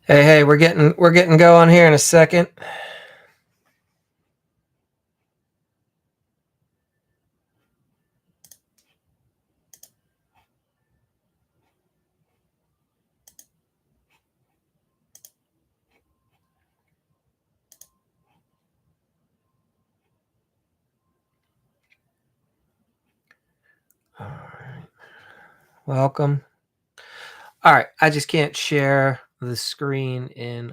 Hey, we're getting going here in a second. All right. Welcome. All right, I just can't share the screen in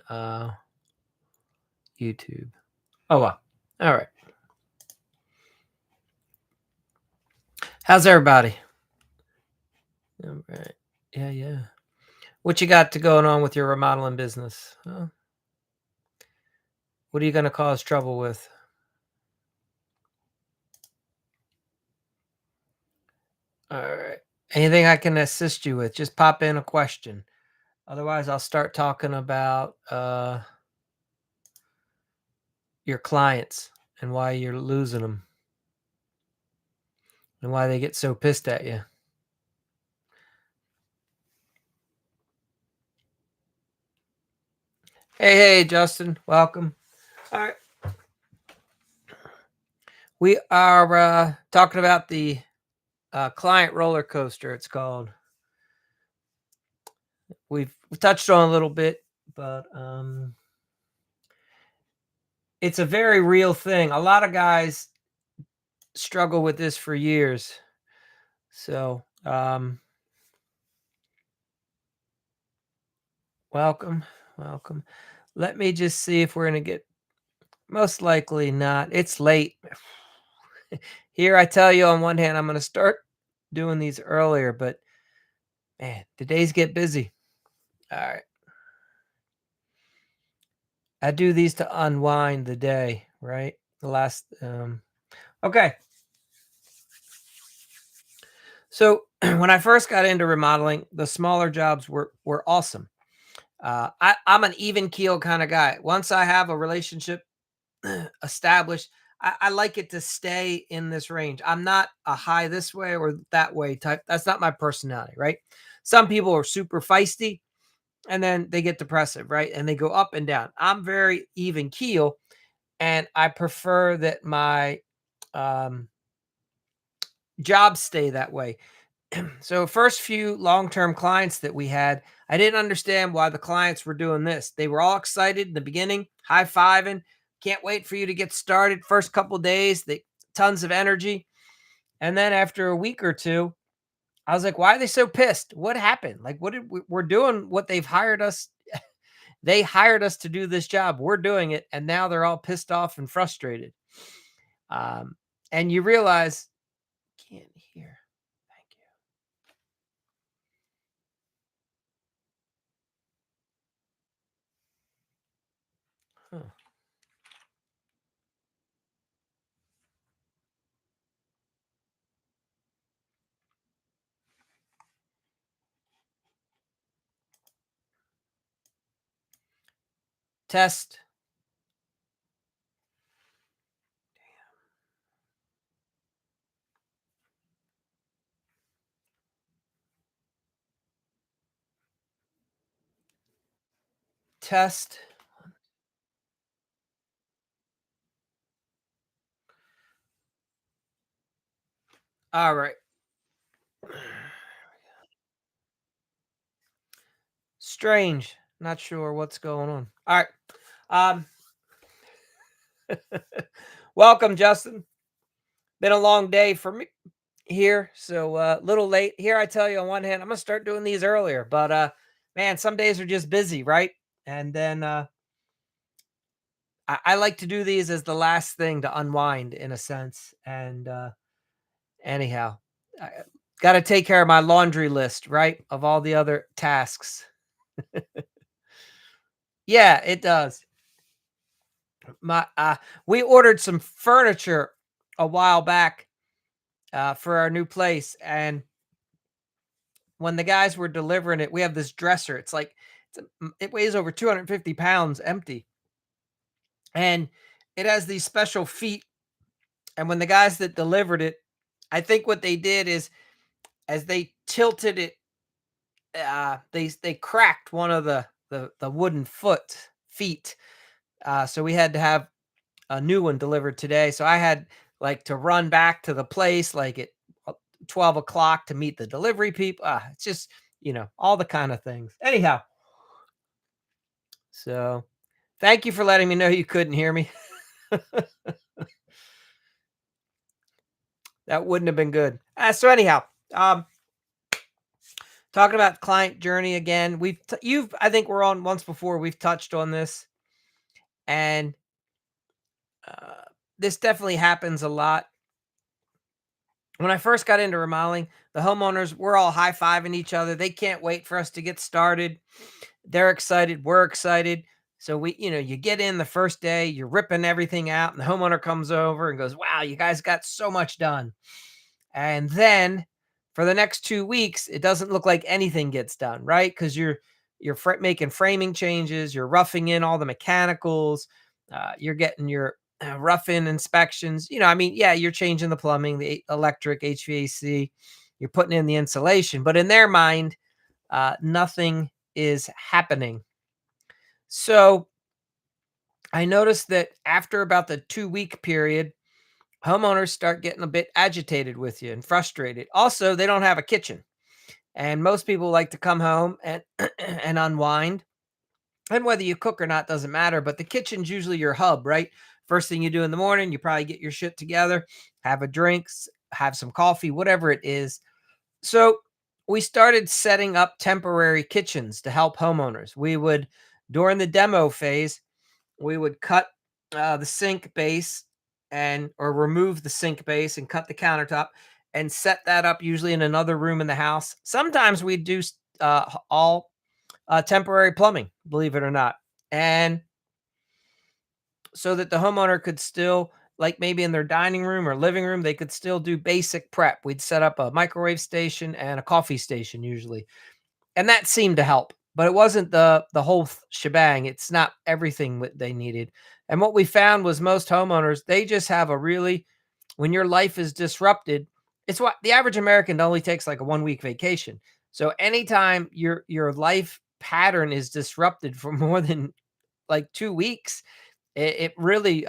YouTube. Oh well. All right. How's everybody? All right. Yeah. What you got to going on with your remodeling business? Huh? What are you going to cause trouble with? All right. Anything I can assist you with? Just pop in a question. Otherwise, I'll start talking about your clients and why you're losing them and why they get so pissed at you. Hey, Justin. Welcome. All right. We are talking about the client roller coaster, it's called. We've touched on a little bit, but it's a very real thing. A lot of guys struggle with this for years. So, welcome. Let me just see if we're going to get, most likely not. It's late. Here, I tell you, on one hand, I'm going to start doing these earlier, but man, the days get busy. All right. I do these to unwind the day, right? The last, okay. So when I first got into remodeling, the smaller jobs were awesome. I'm an even keel kind of guy. Once I have a relationship established, I like it to stay in this range. I'm not a high this way or that way type. That's not my personality, right? Some people are super feisty and then they get depressive, right? And they go up and down. I'm very even keel, and I prefer that my um, jobs stay that way. So first few long-term clients that we had, I didn't understand why the clients were doing this. They were all excited in the beginning, high-fiving, can't wait for you to get started. First couple days, they tons of energy. And then after a week or two, I was like, why are they so pissed? What happened? Like, what did we're doing what they've hired us. They hired us to do this job. We're doing it. And now they're all pissed off and frustrated. Um, and you realize, can't hear. Thank you. Huh. Test. Test. All right. Strange. Not sure what's going on. All right. Um, welcome, Justin. Been a long day for me here, so little late. Here, I tell you, on one hand, I'm gonna start doing these earlier, but man, some days are just busy, right? And then I like to do these as the last thing to unwind, in a sense. And anyhow, I got to take care of my laundry list, right? Of all the other tasks. Yeah, it does. My We ordered some furniture a while back for our new place, and when the guys were delivering it, we have this dresser. It weighs over 250 pounds empty, and it has these special feet. And when the guys that delivered it, I think what they did is, as they tilted it, they cracked one of the the wooden feet. So we had to have a new one delivered today. So I had like to run back to the place like at 12 o'clock to meet the delivery people. It's just, all the kind of things. Anyhow, so thank you for letting me know you couldn't hear me. That wouldn't have been good. So anyhow, um, talking about client journey again. I think we're on once before. We've touched on this, and uh, this definitely happens a lot. When I first got into remodeling, the homeowners, we're all high-fiving each other. They can't wait for us to get started. They're excited, we're excited. So you get in the first day, you're ripping everything out, and the homeowner comes over and goes, "Wow, you guys got so much done." And then for the next 2 weeks, it doesn't look like anything gets done, right? Because you're making framing changes, you're roughing in all the mechanicals, you're getting your rough in inspections. Yeah, you're changing the plumbing, the electric, HVAC, you're putting in the insulation, but in their mind, nothing is happening. So I noticed that after about the 2-week period, homeowners start getting a bit agitated with you and frustrated. Also, they don't have a kitchen. And most people like to come home and and unwind. And whether you cook or not doesn't matter, but the kitchen's usually your hub, right? First thing you do in the morning, you probably get your shit together, have a drink, have some coffee, whatever it is. So we started setting up temporary kitchens to help homeowners. During the demo phase, we would cut the sink base or remove the sink base and cut the countertop and set that up usually in another room in the house. Sometimes we do all temporary plumbing, believe it or not. And so that the homeowner could still, like maybe in their dining room or living room, they could still do basic prep. We'd set up a microwave station and a coffee station usually. And that seemed to help, but it wasn't the whole shebang. It's not everything that they needed. And what we found was most homeowners, they just have when your life is disrupted, it's what the average American only takes like a 1 week vacation. So anytime your life pattern is disrupted for more than like 2 weeks, it really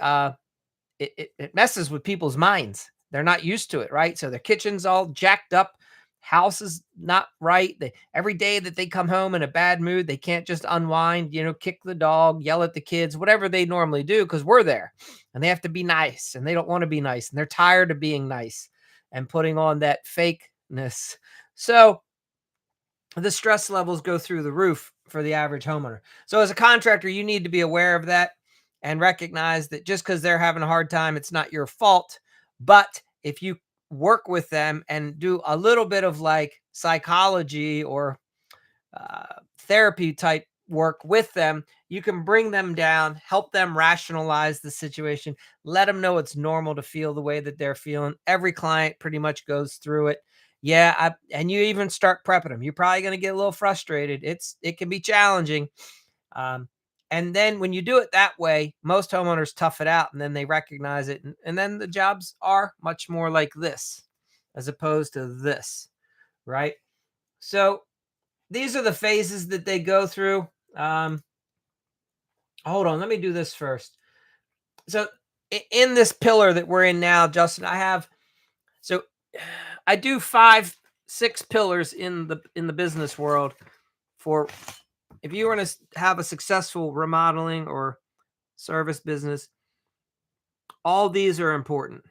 it messes with people's minds. They're not used to it, right? So their kitchen's all jacked up, house is not right. Every day that they come home in a bad mood, they can't just unwind, kick the dog, yell at the kids, whatever they normally do, because we're there and they have to be nice and they don't want to be nice and they're tired of being nice and putting on that fakeness. So the stress levels go through the roof for the average homeowner. So as a contractor, you need to be aware of that and recognize that just because they're having a hard time, it's not your fault. But if you work with them and do a little bit of like psychology or therapy type work with them, you can bring them down, help them rationalize the situation, let them know it's normal to feel the way that they're feeling. Every client pretty much goes through it. Yeah, and you even start prepping them. You're probably going to get a little frustrated. It can be challenging. Um, and then when you do it that way, most homeowners tough it out and then they recognize it. And then the jobs are much more like this as opposed to this, right? So these are the phases that they go through. Hold on, let me do this first. So in this pillar that we're in now, Justin, so I do 5, 6 pillars in the business world for if you want to have a successful remodeling or service business. All these are important.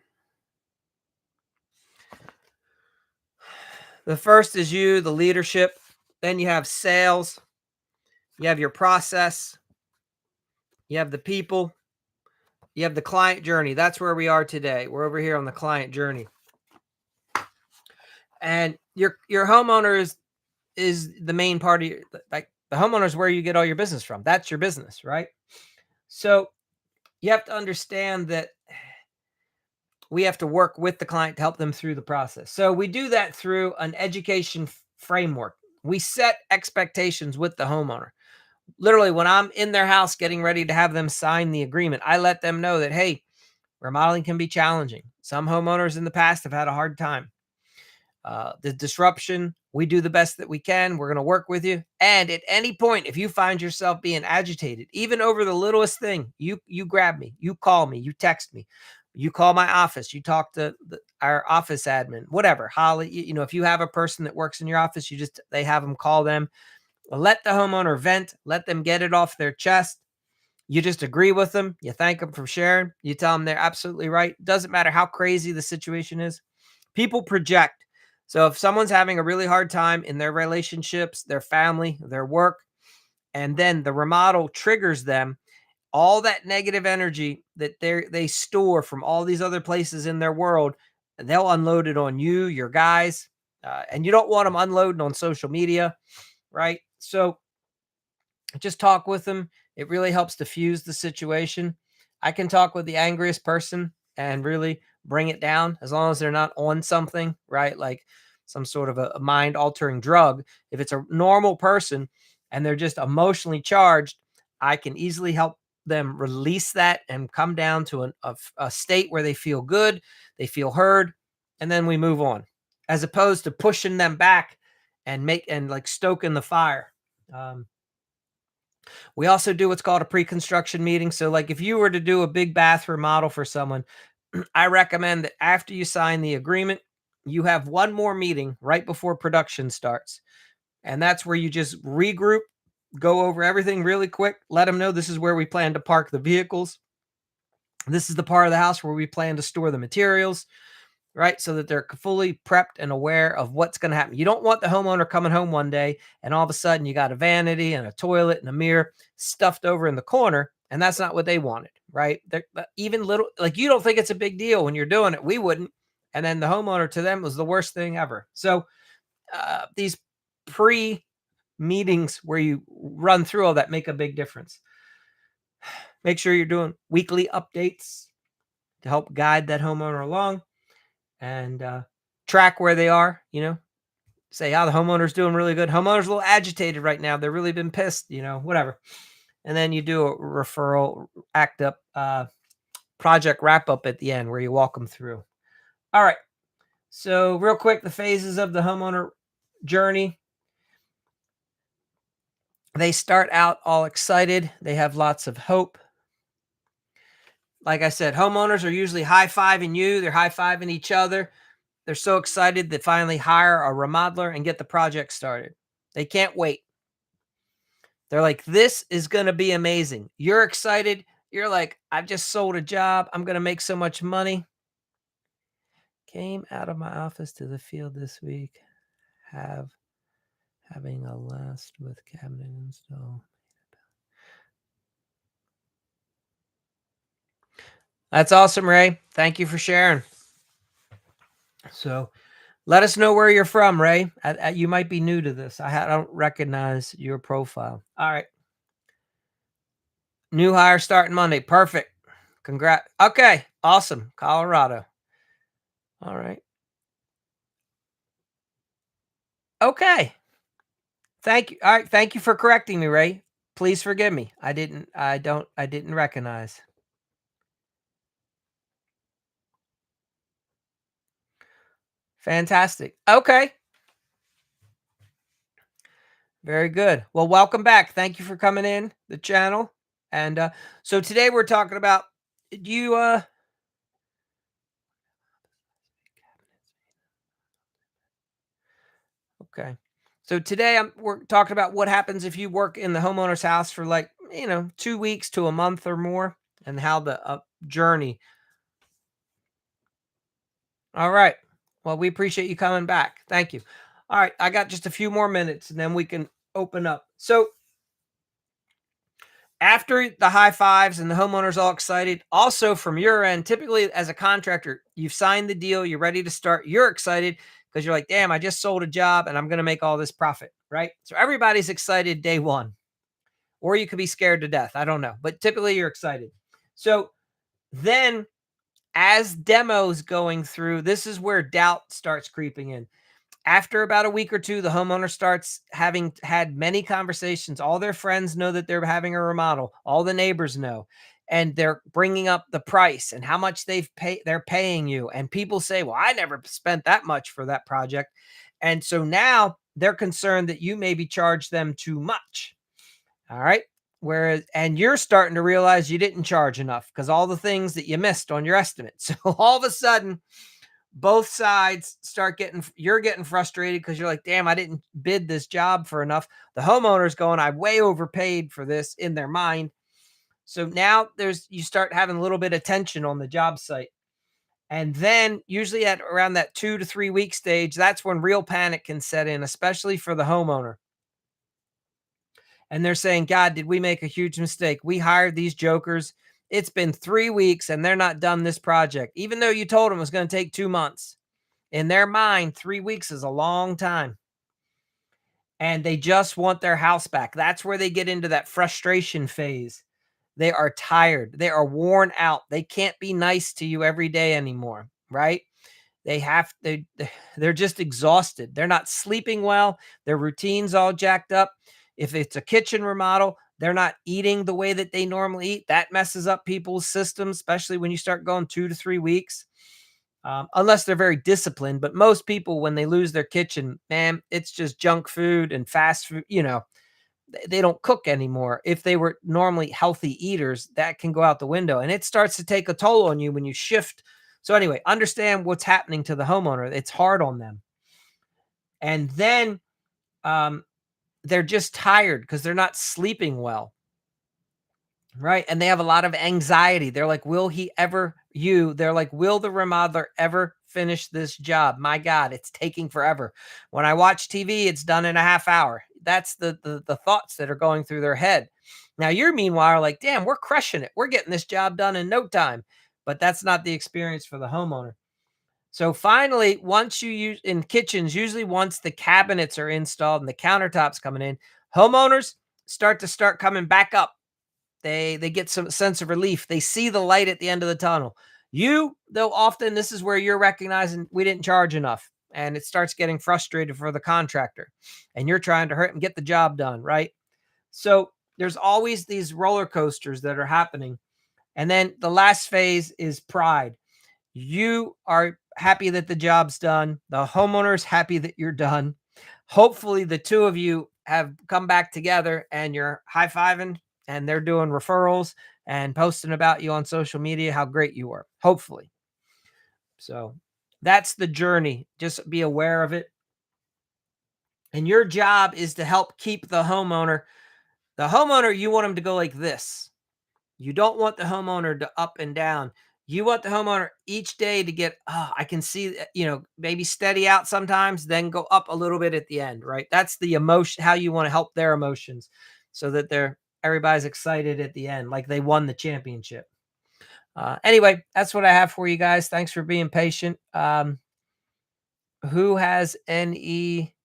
The first is the leadership. Then you have sales. You have your process. You have the people. You have the client journey. That's where we are today. We're over here on the client journey. And your homeowner is the main part of like the homeowner is where you get all your business from. That's your business, right? So you have to understand that we have to work with the client to help them through the process. So we do that through an education framework. We set expectations with the homeowner. Literally, when I'm in their house getting ready to have them sign the agreement, I let them know that, hey, remodeling can be challenging. Some homeowners in the past have had a hard time. The disruption We do the best that we can. We're going to work with you. And at any point, if you find yourself being agitated, even over the littlest thing, you grab me, you call me, you text me, you call my office, you talk to our office admin, whatever. Holly, if you have a person that works in your office, they have them call them. Let the homeowner vent, let them get it off their chest. You just agree with them. You thank them for sharing. You tell them they're absolutely right. Doesn't matter how crazy the situation is. People project. So if someone's having a really hard time in their relationships, their family, their work, and then the remodel triggers them, all that negative energy that they store from all these other places in their world, they'll unload it on you, your guys, and you don't want them unloading on social media, right? So just talk with them. It really helps diffuse the situation. I can talk with the angriest person and really bring it down as long as they're not on something, right? Like some sort of a mind altering drug. If it's a normal person and they're just emotionally charged, I can easily help them release that and come down to a state where they feel good, they feel heard, and then we move on, as opposed to pushing them back and like stoking the fire. We also do what's called a pre-construction meeting. So like if you were to do a big bath remodel for someone, I recommend that after you sign the agreement, you have one more meeting right before production starts. And that's where you just regroup, go over everything really quick, let them know this is where we plan to park the vehicles. This is the part of the house where we plan to store the materials, right? So that they're fully prepped and aware of what's going to happen. You don't want the homeowner coming home one day and all of a sudden you got a vanity and a toilet and a mirror stuffed over in the corner. And that's not what they wanted, right? They're, even little, like you don't think it's a big deal when you're doing it. We wouldn't. And then the homeowner to them was the worst thing ever. So these pre meetings where you run through all that make a big difference. Make sure you're doing weekly updates to help guide that homeowner along and track where they are, say, the homeowner's doing really good. Homeowner's a little agitated right now. They've really been pissed, whatever. And then you do a referral act up, project wrap up at the end where you walk them through. All right. So real quick, the phases of the homeowner journey. They start out all excited. They have lots of hope. Like I said, homeowners are usually high-fiving you. They're high-fiving each other. They're so excited to finally hire a remodeler and get the project started. They can't wait. They're like, this is going to be amazing. You're excited. You're like, I've just sold a job. I'm going to make so much money. Came out of my office to the field this week. Having a last with cabinet install. That's awesome, Ray. Thank you for sharing. So let us know where you're from, Ray. You might be new to this. I don't recognize your profile. All right. New hire starting Monday. Perfect. Congrats. Okay. Awesome. Colorado. All right. Okay. Thank you. All right. Thank you for correcting me, Ray. Please forgive me. I didn't recognize. Fantastic. Okay. Very good. Well, welcome back. Thank you for coming in the channel. And so today we're talking about, do you okay. So today we're talking about what happens if you work in the homeowner's house for 2 weeks to a month or more, and how the journey. All right. Well, we appreciate you coming back. Thank you. All right. I got just a few more minutes and then we can open up. So after the high fives and the homeowner's all excited, also from your end, typically as a contractor, you've signed the deal, you're ready to start, you're excited because you're like, damn, I just sold a job and I'm going to make all this profit, right? So everybody's excited day one, or you could be scared to death. I don't know, but typically you're excited. So then as demos going through, this is where doubt starts creeping in. After about a week or two, the homeowner starts having had many conversations. All their friends know that they're having a remodel. All the neighbors know. And they're bringing up the price and how much they're paying you. And people say, well, I never spent that much for that project. And so now they're concerned that you maybe charge them too much. All right. Whereas, and you're starting to realize you didn't charge enough because all the things that you missed on your estimate. So all of a sudden, both sides start getting, you're getting frustrated because you're like, damn, I didn't bid this job for enough. The homeowner's going, I way overpaid for this in their mind. So now you start having a little bit of tension on the job site. And then usually at around that 2 to 3 week stage, that's when real panic can set in, especially for the homeowner. And they're saying, God, did we make a huge mistake? We hired these jokers. It's been 3 weeks and they're not done this project, even though you told them it was going to take 2 months. In their mind, 3 weeks is a long time. And they just want their house back. That's where they get into that frustration phase. They are tired. They are worn out. They can't be nice to you every day anymore, right? They're just exhausted. They're not sleeping well. Their routine's all jacked up. If it's a kitchen remodel, they're not eating the way that they normally eat. That messes up people's systems, especially when you start going 2 to 3 weeks. Unless they're very disciplined. But most people, when they lose their kitchen, man, it's just junk food and fast food. They don't cook anymore. If they were normally healthy eaters, that can go out the window, and it starts to take a toll on you when you shift. So anyway, understand what's happening to the homeowner. It's hard on them. And then um, they're just tired because they're not sleeping well. Right. And they have a lot of anxiety. They're like, they're like, will the remodeler ever finish this job? My God, it's taking forever. When I watch TV, it's done in a half hour. That's the thoughts that are going through their head. Now you're meanwhile like, damn, we're crushing it. We're getting this job done in no time. But that's not the experience for the homeowner. So finally, once you use in kitchens, usually once the cabinets are installed and the countertops coming in, homeowners start coming back up. They get some sense of relief. They see the light at the end of the tunnel. You, though, often this is where you're recognizing we didn't charge enough, and it starts getting frustrated for the contractor, and you're trying to hurt and get the job done, right? So there's always these roller coasters that are happening. And then the last phase is pride. You are happy that the job's done. The homeowner's happy that you're done. Hopefully, the two of you have come back together and you're high fiving and they're doing referrals and posting about you on social media, how great you are. Hopefully. So that's the journey. Just be aware of it. And your job is to help keep the homeowner. The homeowner, you want them to go like this. You don't want the homeowner to up and down. You want the homeowner each day to get, I can see, maybe steady out sometimes, then go up a little bit at the end, right? That's the emotion, how you want to help their emotions so that everybody's excited at the end, like they won the championship. Anyway, that's what I have for you guys. Thanks for being patient. Who has any?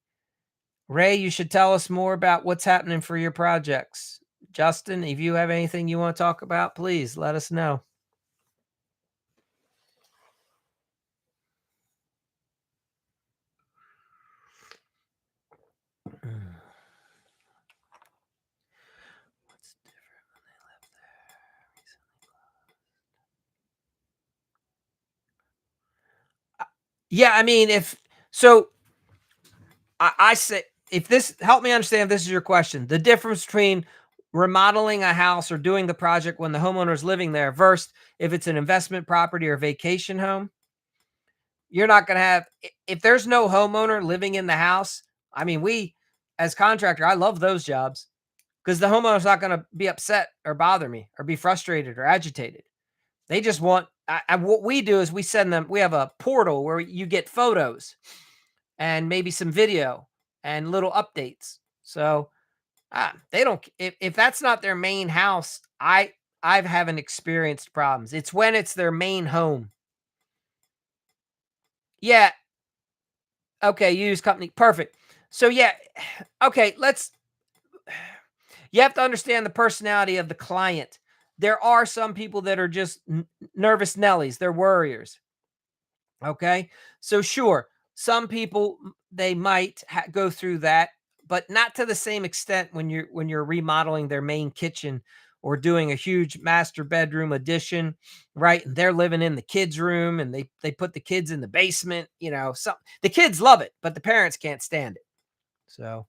Ray, you should tell us more about what's happening for your projects. Justin, if you have anything you want to talk about, please let us know. Yeah, I mean, if so, I say if this help me understand if this is your question, the difference between remodeling a house or doing the project when the homeowner is living there versus if it's an investment property or vacation home, you're not going to have if there's no homeowner living in the house. I mean, we as contractor, I love those jobs because the homeowner's not going to be upset or bother me or be frustrated or agitated. They just want what we do is we send them. We have a portal where you get photos and maybe some video and little updates. So they don't if that's not their main house, I haven't experienced problems. It's when it's their main home. Yeah. Okay, use company. Perfect. So yeah, okay, you have to understand the personality of the client. There are some people that are just nervous Nellies. They're worriers. Okay. So sure, some people they might go through that, but not to the same extent when you're remodeling their main kitchen or doing a huge master bedroom addition, right? And they're living in the kids' room and they put the kids in the basement, so the kids love it, but the parents can't stand it. So,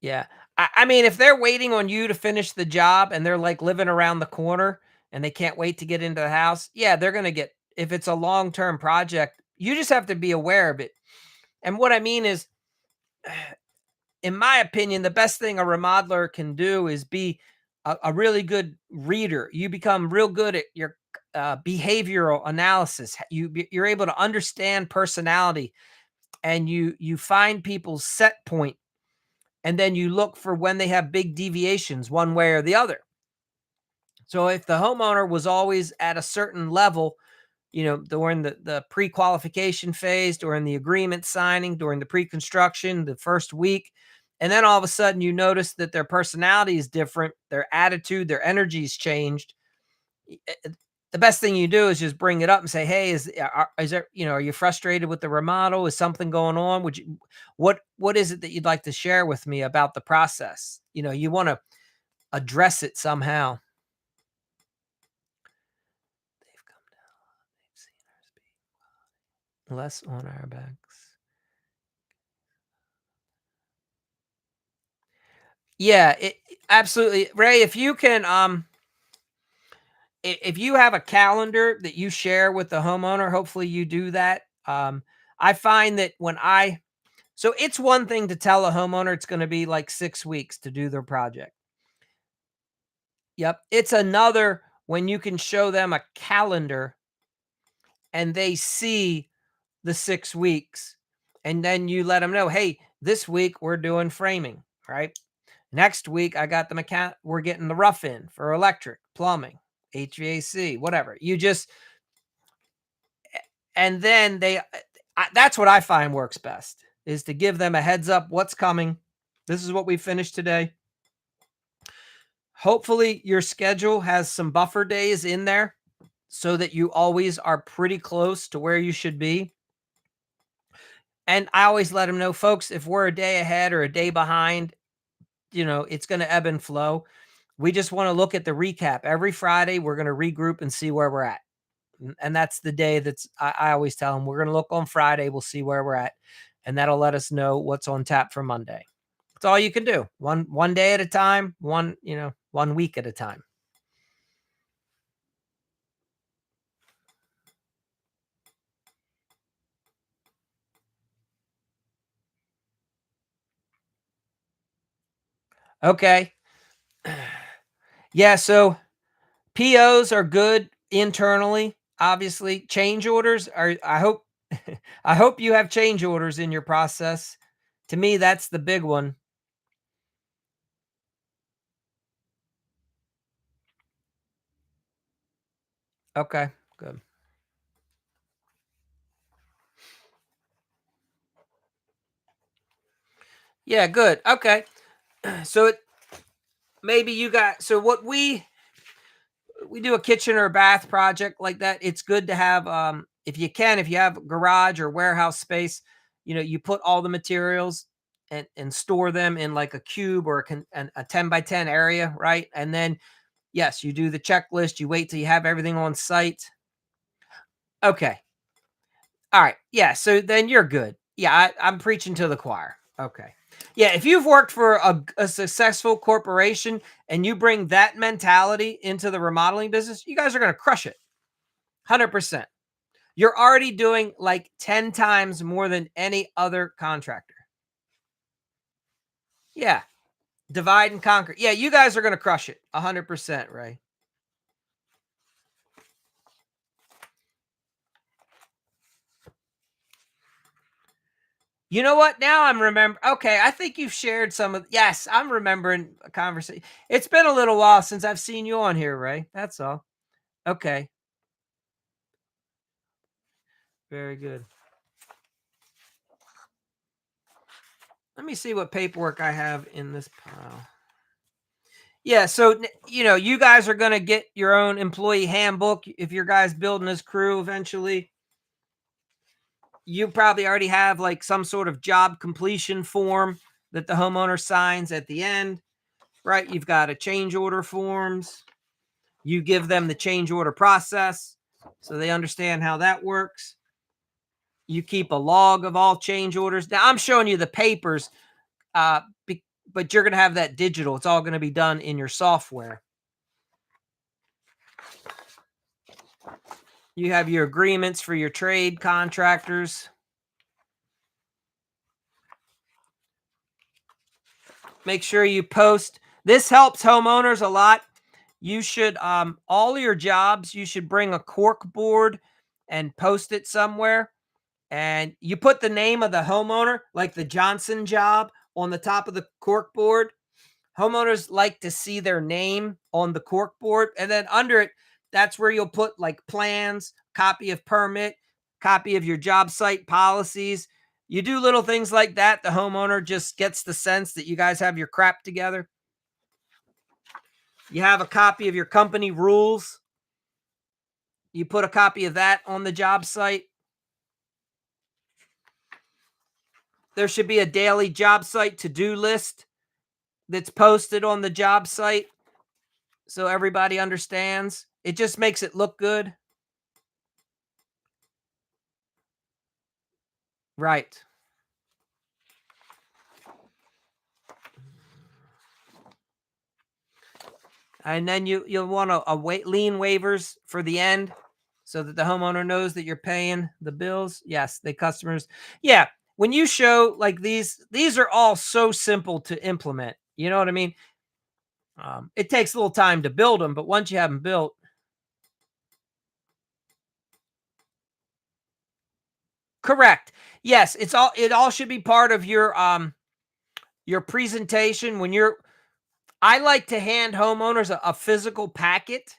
yeah. I mean, if they're waiting on you to finish the job and they're like living around the corner and they can't wait to get into the house, yeah, they're going to get, if it's a long term project, you just have to be aware of it. And what I mean is, in my opinion, the best thing a remodeler can do is be a really good reader. You become real good at your behavioral analysis. You're able to understand personality, and you find people's set point, and then you look for when they have big deviations one way or the other. So if the homeowner was always at a certain level, during the pre-qualification phase, during the agreement signing, during the pre-construction, the first week, and then all of a sudden you notice that their personality is different, their attitude, their energy's changed. The best thing you do is just bring it up and say, "Hey, is there, are you frustrated with the remodel? Is something going on? What is it that you'd like to share with me about the process?" You want to address it somehow. They've come down, they've seen our speed, less on our backs. Yeah, absolutely. Ray, if you can, if you have a calendar that you share with the homeowner, hopefully you do that. I find that so it's one thing to tell a homeowner it's going to be like 6 weeks to do their project. Yep. It's another when you can show them a calendar and they see the 6 weeks, and then you let them know, hey, this week we're doing framing, right? Next week, I got we're getting the rough in for electric, plumbing, HVAC, whatever. And then that's what I find works best, is to give them a heads up what's coming. This is what we finished today. Hopefully, your schedule has some buffer days in there so that you always are pretty close to where you should be. And I always let them know, folks, if we're a day ahead or a day behind, it's going to ebb and flow. We just want to look at the recap. Every Friday, we're going to regroup and see where we're at. And that's the day I always tell them, we're going to look on Friday. We'll see where we're at. And that'll let us know what's on tap for Monday. That's all you can do. One day at a time, one week at a time. Okay. Yeah. So POs are good internally. Obviously, change orders are, I hope, I hope you have change orders in your process. To me, that's the big one. Okay, good. Yeah, good. Okay. So maybe you got, so what we do a kitchen or a bath project like that. It's good to have, if you have garage or warehouse space, you put all the materials and store them in like a cube or a 10 by 10 area, right? And then yes, you do the checklist, you wait till you have everything on site. Okay. All right. Yeah. So then you're good. Yeah. I'm preaching to the choir. Okay. Yeah. If you've worked for a successful corporation and you bring that mentality into the remodeling business, you guys are going to crush it. 100%. You're already doing like 10 times more than any other contractor. Yeah. Divide and conquer. Yeah. You guys are going to crush it. 100%, Ray. You know what? Now I'm remember. Okay, I think you've shared some of. Yes, I'm remembering a conversation. It's been a little while since I've seen you on here, Ray. That's all. Okay, very good. Let me see what paperwork I have in this pile. Yeah, so you guys are gonna get your own employee handbook if your guys building this crew eventually. You probably already have like some sort of job completion form that the homeowner signs at the end, right? You've got a change order forms. You give them the change order process so they understand how that works. You keep a log of all change orders. Now I'm showing you the papers, uh, but you're going to have that digital. It's all going to be done in your software. You have your agreements for your trade contractors. Make sure you post. This helps homeowners a lot. You should, all your jobs, you should bring a cork board and post it somewhere. And you put the name of the homeowner, like the Johnson job, on the top of the cork board. Homeowners like to see their name on the cork board. And then under it, that's where you'll put like plans, copy of permit, copy of your job site policies. You do little things like that. The homeowner just gets the sense that you guys have your crap together. You have a copy of your company rules. You put a copy of that on the job site. There should be a daily job site to-do list that's posted on the job site so everybody understands. It just makes it look good. Right. And then you'll want lien waivers for the end so that the homeowner knows that you're paying the bills. Yes, the customers. Yeah, when you show like these are all so simple to implement. You know what I mean? It takes a little time to build them, but once you have them built, correct. Yes, it all should be part of your presentation when you're I like to hand homeowners a physical packet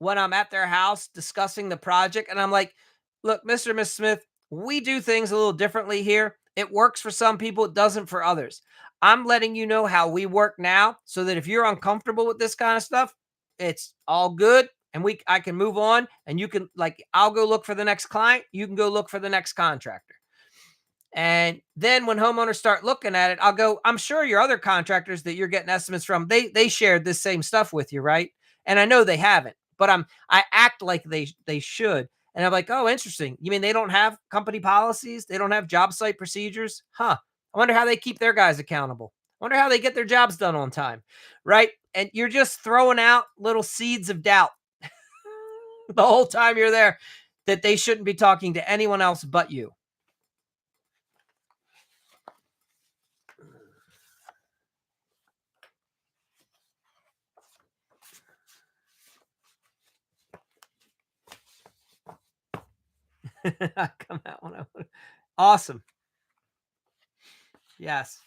when I'm at their house discussing the project. And I'm like, look, Mr. and Miss Smith, we do things a little differently here. It works for some people, it doesn't for others. I'm letting you know how we work now so that if you're uncomfortable with this kind of stuff, it's all good. And I can move on and you can like, I'll go look for the next client. You can go look for the next contractor. And then when homeowners start looking at it, I'll go, I'm sure your other contractors that you're getting estimates from, they shared this same stuff with you, right? And I know they haven't, but I act like they should. And I'm like, oh, interesting. You mean they don't have company policies? They don't have job site procedures? Huh. I wonder how they keep their guys accountable. I wonder how they get their jobs done on time. Right. And you're just throwing out little seeds of doubt the whole time you're there that they shouldn't be talking to anyone else but you. Come out when I want. Awesome. Yes.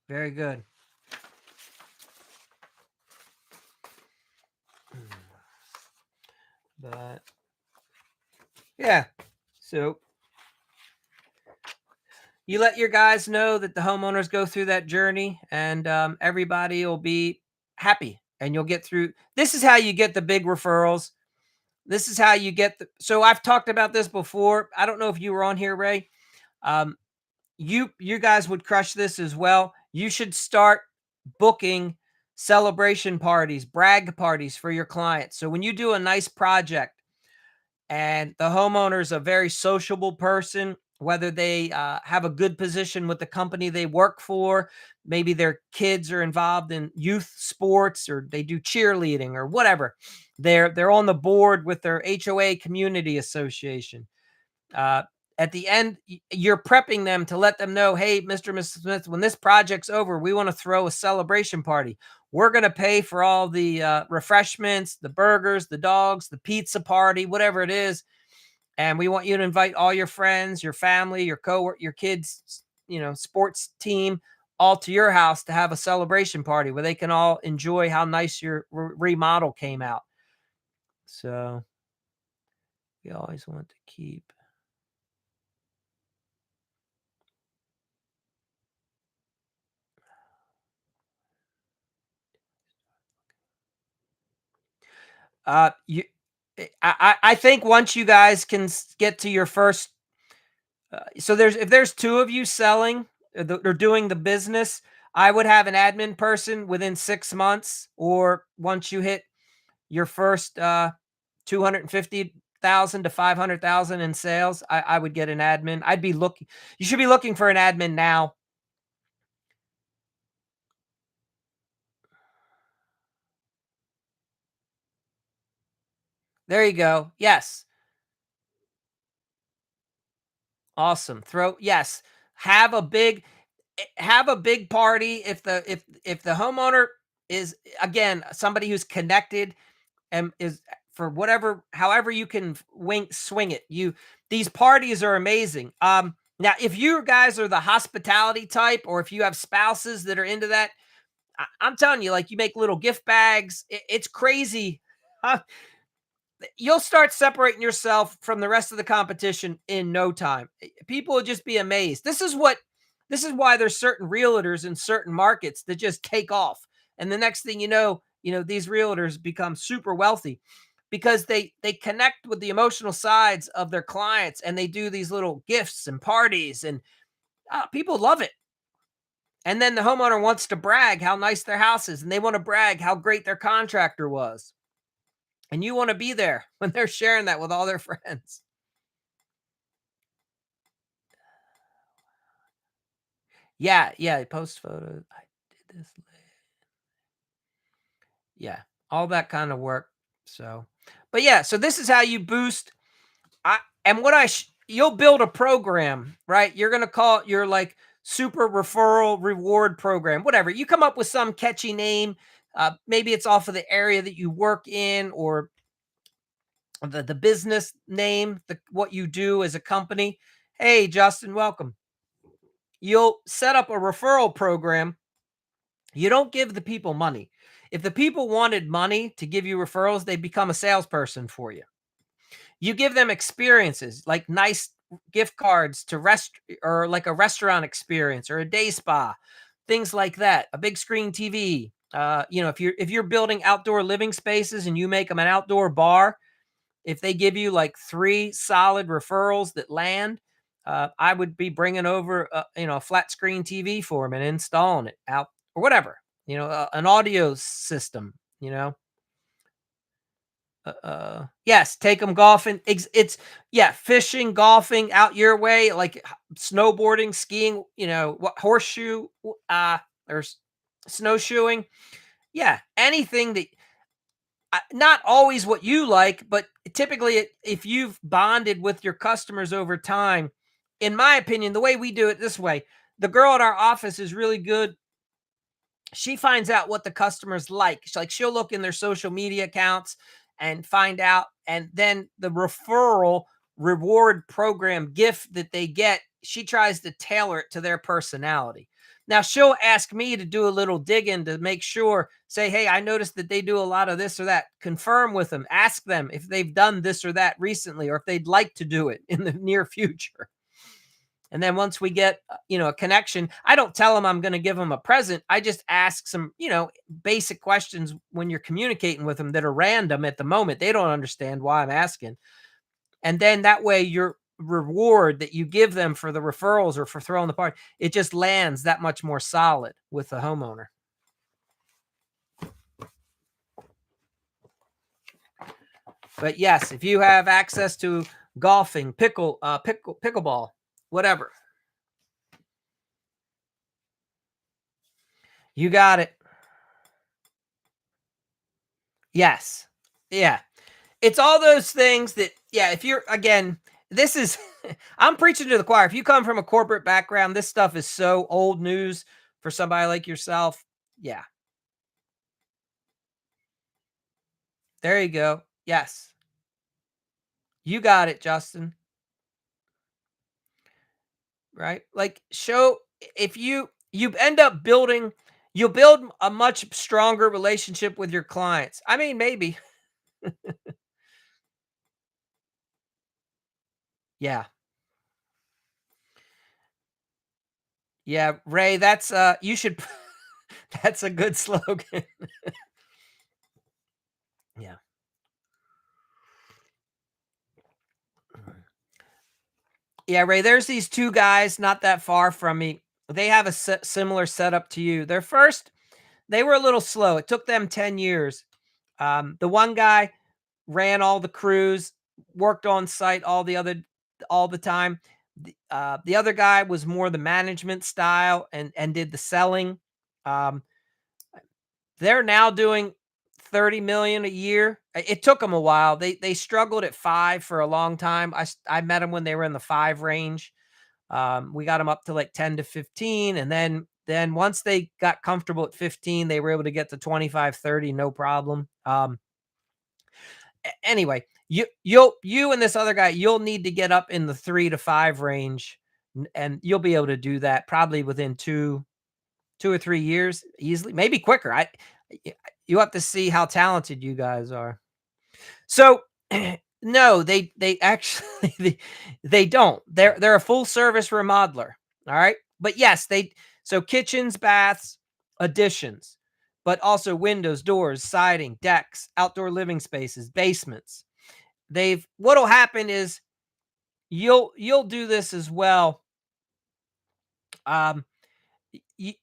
Very good. But yeah. So you let your guys know that the homeowners go through that journey and everybody will be happy and you'll get through. This is how you get the big referrals. This is how you get so I've talked about this before. I don't know if you were on here, Ray. Um, you guys would crush this as well. You should start booking celebration parties, brag parties for your clients. So when you do a nice project and the homeowner is a very sociable person, whether they have a good position with the company they work for, maybe their kids are involved in youth sports or they do cheerleading or whatever. They're on the board with their HOA community association. Uh, at the end, you're prepping them to let them know, hey, Mr. and Mrs. Smith, when this project's over, we want to throw a celebration party. We're going to pay for all the refreshments, the burgers, the dogs, the pizza party, whatever it is. And we want you to invite all your friends, your family, your coworker, your kids, sports team, all to your house to have a celebration party where they can all enjoy how nice your remodel came out. So we always want to keep. You, I think once you guys can get to your first, so if there's two of you selling or doing the business, I would have an admin person within 6 months, or once you hit your first 250,000 to 500,000 in sales, I would get an admin. I'd be looking You should be looking for an admin now. There you go. Yes. Awesome. Yes. Have a big have a big party if the homeowner is, again, somebody who's connected and is, for whatever, however you can wink swing it. These parties are amazing. Now if you guys are the hospitality type, or if you have spouses that are into that, I'm telling you, like, you make little gift bags. It's crazy. Huh, you'll start separating yourself from the rest of the competition in no time. People will just be amazed. This is why there's certain realtors in certain markets that just take off. And the next thing you know, these realtors become super wealthy because they connect with the emotional sides of their clients, and they do these little gifts and parties, and people love it. And then the homeowner wants to brag how nice their house is, and they want to brag how great their contractor was. And you wanna be there when they're sharing that with all their friends. Yeah, yeah, post photos. I did this. Yeah, all that kind of work. So, but yeah, so this is how you boost. I and what I sh You'll build a program, right? You're gonna call it your, like, super referral reward program, whatever. You come up with some catchy name. Maybe it's off of the area that you work in, or the business name, what you do as a company. Hey, Justin, welcome. You'll set up a referral program. You don't give the people money. If the people wanted money to give you referrals, they become a salesperson for you. You give them experiences, like nice gift cards to or like a restaurant experience or a day spa, things like that. A big screen TV. If you're building outdoor living spaces and you make them an outdoor bar, if they give you like 3 solid referrals that land, I would be bringing over, a flat screen TV for them and installing it out, or whatever, an audio system, you know. Yes, take them golfing. Yeah, fishing, golfing out your way, like snowboarding, skiing, horseshoe, or snowshoeing. Yeah, anything that, not always what you like, but typically, if you've bonded with your customers over time, in my opinion, the way we do it this way, the girl at our office is really good. She finds out what the customers like. She'll look in their social media accounts and find out, and then the referral reward program gift that they get, she tries to tailor it to their personality. Now she'll ask me to do a little digging to make sure, say, hey, I noticed that they do a lot of this or that. Confirm with them, ask them if they've done this or that recently, or if they'd like to do it in the near future. And then once we get, a connection, I don't tell them I'm going to give them a present. I just ask some, basic questions when you're communicating with them that are random at the moment. They don't understand why I'm asking. And then that way, your reward that you give them for the referrals or for throwing the party, it just lands that much more solid with the homeowner. But yes, if you have access to golfing, pickleball, whatever, you got it. Yes. Yeah. It's all those things that, yeah, if you're, again, this is I'm preaching to the choir. If you come from a corporate background, this stuff is so old news for somebody like yourself. Yeah. There you go. Yes. You got it, Justin. Right? Like, show if you end up building you'll build a much stronger relationship with your clients. I mean, maybe. Yeah. Yeah, Ray, that's you should that's a good slogan. Yeah. Yeah, Ray, there's these 2 guys not that far from me. They have a similar setup to you. Their first, they were a little slow. It took them 10 years. The one guy ran all the crews, worked on site all the time. The other guy was more the management style and did the selling. Um, they're now doing 30 million a year. It took them a while. They struggled at 5 for a long time. I met them when they were in the 5 range. We got them up to like 10 to 15, and then once they got comfortable at 15, they were able to get to 25, 30, no problem. Anyway, you and this other guy, you'll need to get up in the 3 to 5 range, and you'll be able to do that probably within 2 or 3 years easily, maybe quicker. You have to see how talented you guys are. So, no, they actually they don't. They're a full service remodeler, all right? But yes, they so kitchens, baths, additions, but also windows, doors, siding, decks, outdoor living spaces, basements. They've What'll happen is you'll do this as well. Um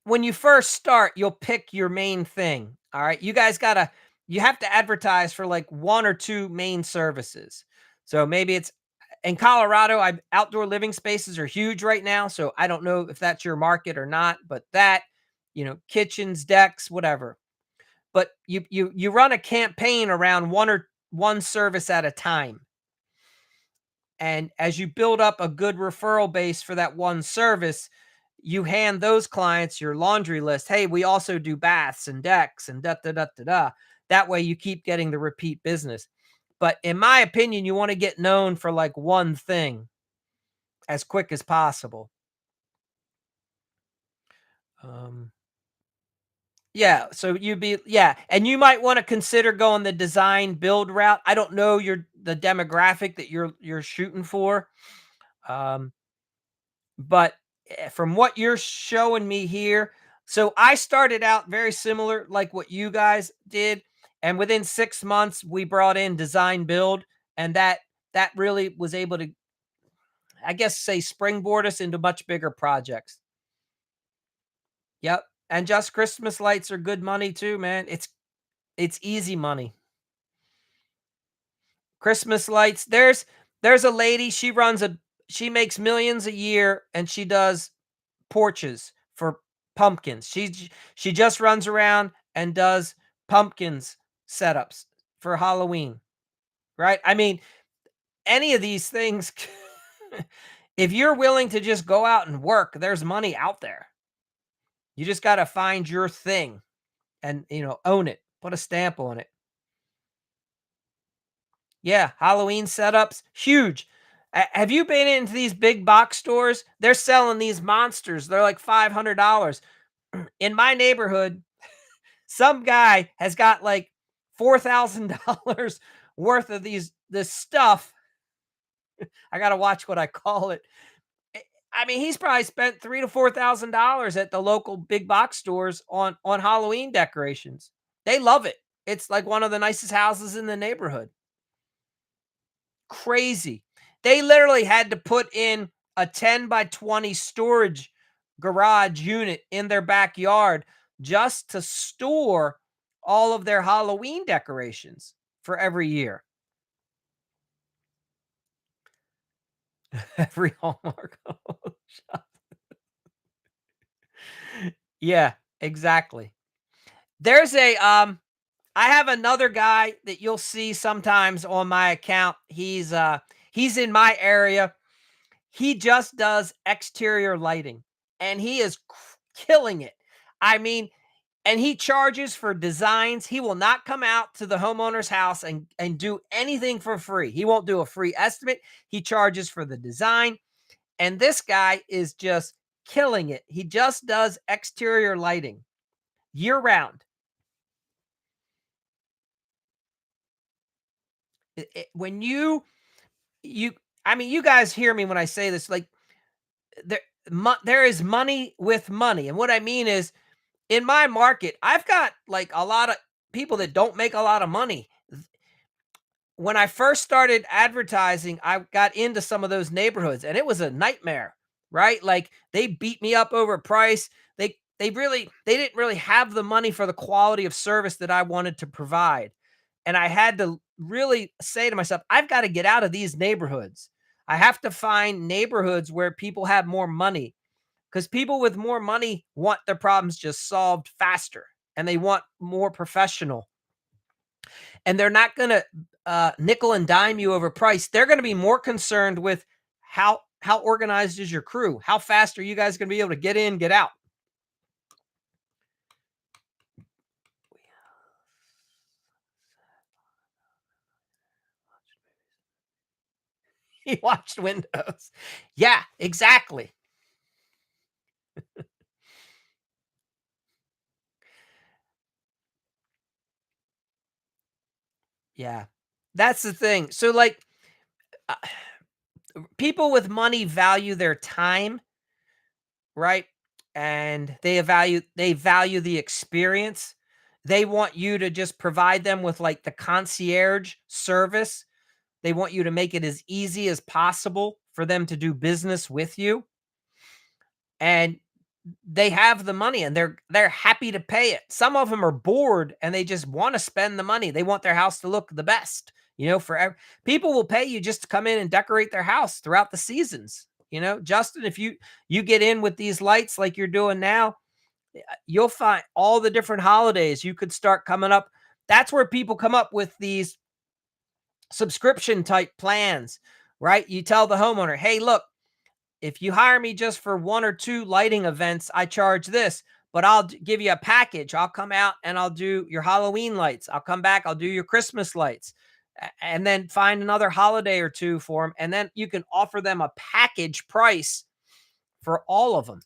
when you first start, you'll pick your main thing. All right. You have to advertise for like one or two main services. So maybe it's in Colorado, outdoor living spaces are huge right now. So I don't know if that's your market or not, but kitchens, decks, whatever. But you run a campaign around one service at a time. And as you build up a good referral base for that one service, you hand those clients your laundry list. Hey, we also do baths and decks and da da da da da. That way you keep getting the repeat business. But in my opinion, you want to get known for like one thing as quick as possible. Um, yeah, so and you might want to consider going the design build route. I don't know the demographic that you're shooting for. Um, But, from what you're showing me here, so I started out very similar like what you guys did, and within 6 months, we brought in design build, and that really was able to, I guess, say springboard us into much bigger projects. Yep, and just Christmas lights are good money too, man. It's easy money. Christmas lights, there's a lady, she makes millions a year, and she does porches for pumpkins. She just runs around and does pumpkins setups for Halloween, right? I mean, any of these things, if you're willing to just go out and work, there's money out there. You just got to find your thing and, own it, put a stamp on it. Yeah, Halloween setups, huge. Have you been into these big box stores? They're selling these monsters. They're like $500. In my neighborhood, some guy has got like $4,000 worth of this stuff. I got to watch what I call it. Eh, I mean, he's probably spent 3 to $4,000 at the local big box stores on Halloween decorations. They love it. It's like one of the nicest houses in the neighborhood. Crazy. They literally had to put in a 10 by 20 storage garage unit in their backyard just to store all of their Halloween decorations for every year. Every Hallmark shop. Yeah, exactly. There's a I have another guy that you'll see sometimes on my account. He's in my area. He just does exterior lighting, and he is killing it. I mean, and he charges for designs. He will not come out to the homeowner's house and do anything for free. He won't do a free estimate. He charges for the design, and this guy is just killing it. He just does exterior lighting year round. When you I mean, you guys hear me when I say this, like, there there is money with money, and what I mean is, in my market, I've got, like, a lot of people that don't make a lot of money. When I first started advertising, I got into some of those neighborhoods, and it was a nightmare. right? Like they beat me up over price. They didn't really have the money for the quality of service that I wanted to provide. And I had to really say to myself, I've got to get out of these neighborhoods. I have to find neighborhoods where people have more money, because people with more money want their problems just solved faster, and they want more professional, and they're not going to nickel and dime you over price. They're going to be more concerned with how organized is your crew, how fast are you guys going to be able to get in, get out. He watched Windows. Yeah, exactly. Yeah, that's the thing. So like, uh, people with money value their time, right? And they value the experience. They want you to just provide them with like the concierge service. They want you to make it as easy as possible for them to do business with you. And they have the money, and they're happy to pay it. Some of them are bored and they just want to spend the money. They want their house to look the best. People will pay you just to come in and decorate their house throughout the seasons. Justin, if you get in with these lights like you're doing now, you'll find all the different holidays you could start coming up. That's where people come up with these subscription type plans, right? You tell the homeowner, hey, look, if you hire me just for one or two lighting events, I charge this, but I'll give you a package. I'll come out and I'll do your Halloween lights. I'll come back, I'll do your Christmas lights, and then find another holiday or two for them. And then you can offer them a package price for all of them.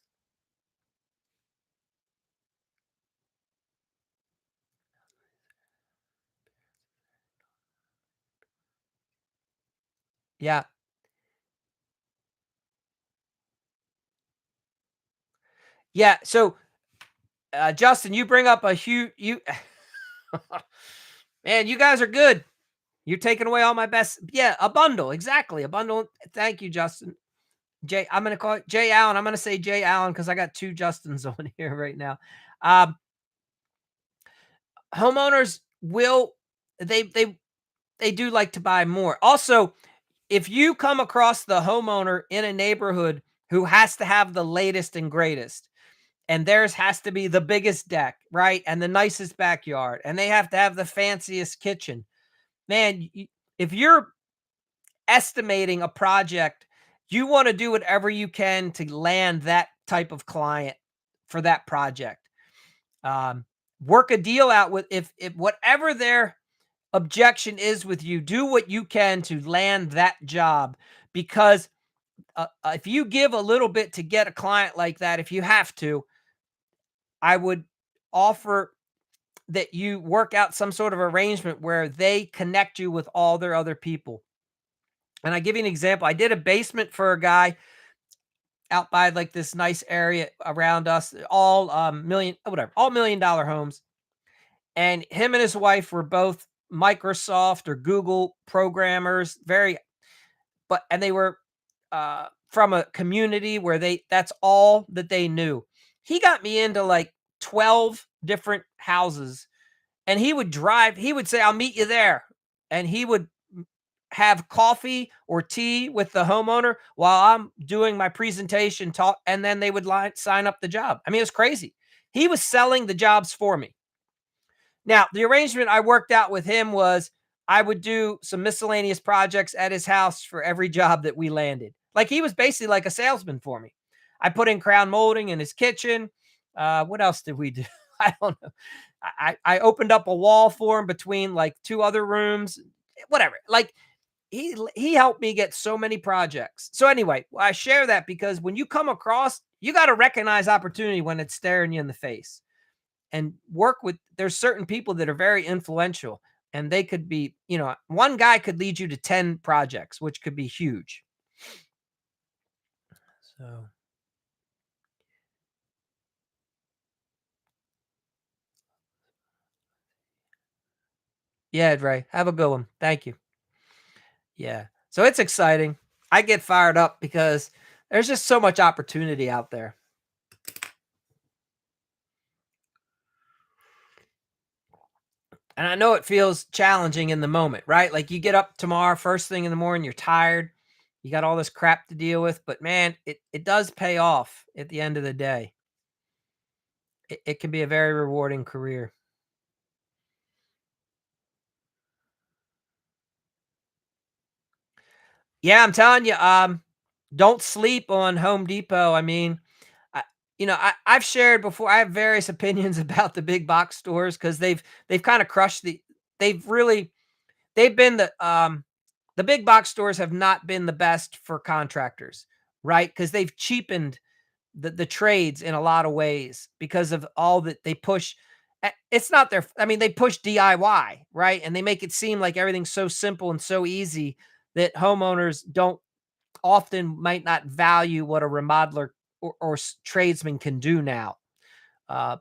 Yeah. Yeah. So, Justin, you bring up a huge, man, you guys are good. You're taking away all my best. Yeah. A bundle. Exactly. A bundle. Thank you, Justin. I'm gonna call it Jay Allen. I'm gonna say Jay Allen because I got two Justins on here right now. Um, Homeowners will they they do like to buy more. Also, if you come across the homeowner in a neighborhood who has to have the latest and greatest, and theirs has to be the biggest deck, right, and the nicest backyard, and they have to have the fanciest kitchen, man, if you're estimating a project, you want to do whatever you can to land that type of client for that project. Um, Work a deal out with, if whatever their objection is with you, do what you can to land that job, because if you give a little bit to get a client like that, if you have to, I would offer that you work out some sort of arrangement where they connect you with all their other people. And I give you an example. I did a basement for a guy out by like this nice area around us, all all $1 million homes. And him and his wife were both Microsoft or Google programmers, and they were from a community where that's all that they knew. He got me into like 12 different houses, and he would say, I'll meet you there. And he would have coffee or tea with the homeowner while I'm doing my presentation talk, and then they would sign up the job. I mean, it's crazy. He was selling the jobs for me. Now, the arrangement I worked out with him was I would do some miscellaneous projects at his house for every job that we landed. Like he was basically like a salesman for me. I put in crown molding in his kitchen. What else did we do? I don't know. I opened up a wall for him between like two other rooms, whatever. Like he helped me get so many projects. So anyway, I share that because when you come across, you got to recognize opportunity when it's staring you in the face, and work with, there's certain people that are very influential, and they could be, one guy could lead you to 10 projects, which could be huge. So, yeah, Ray, have a good one. Thank you. Yeah. So it's exciting. I get fired up because There's just so much opportunity out there. And I know it feels challenging in the moment, right? Like you get up tomorrow, first thing in the morning, you're tired, you got all this crap to deal with, but man, it does pay off at the end of the day. It can be a very rewarding career. Yeah, I'm telling you, don't sleep on Home Depot. I mean, I, I've shared before. I have various opinions about the big box stores because they've kind of crushed they've really they've been the big box stores have not been the best for contractors, right? Because they've cheapened the trades in a lot of ways because of all that they push. It's not their, I mean, they push DIY, right? And they make it seem like everything's so simple and so easy that homeowners don't often might not value what a remodeler or tradesman can do now,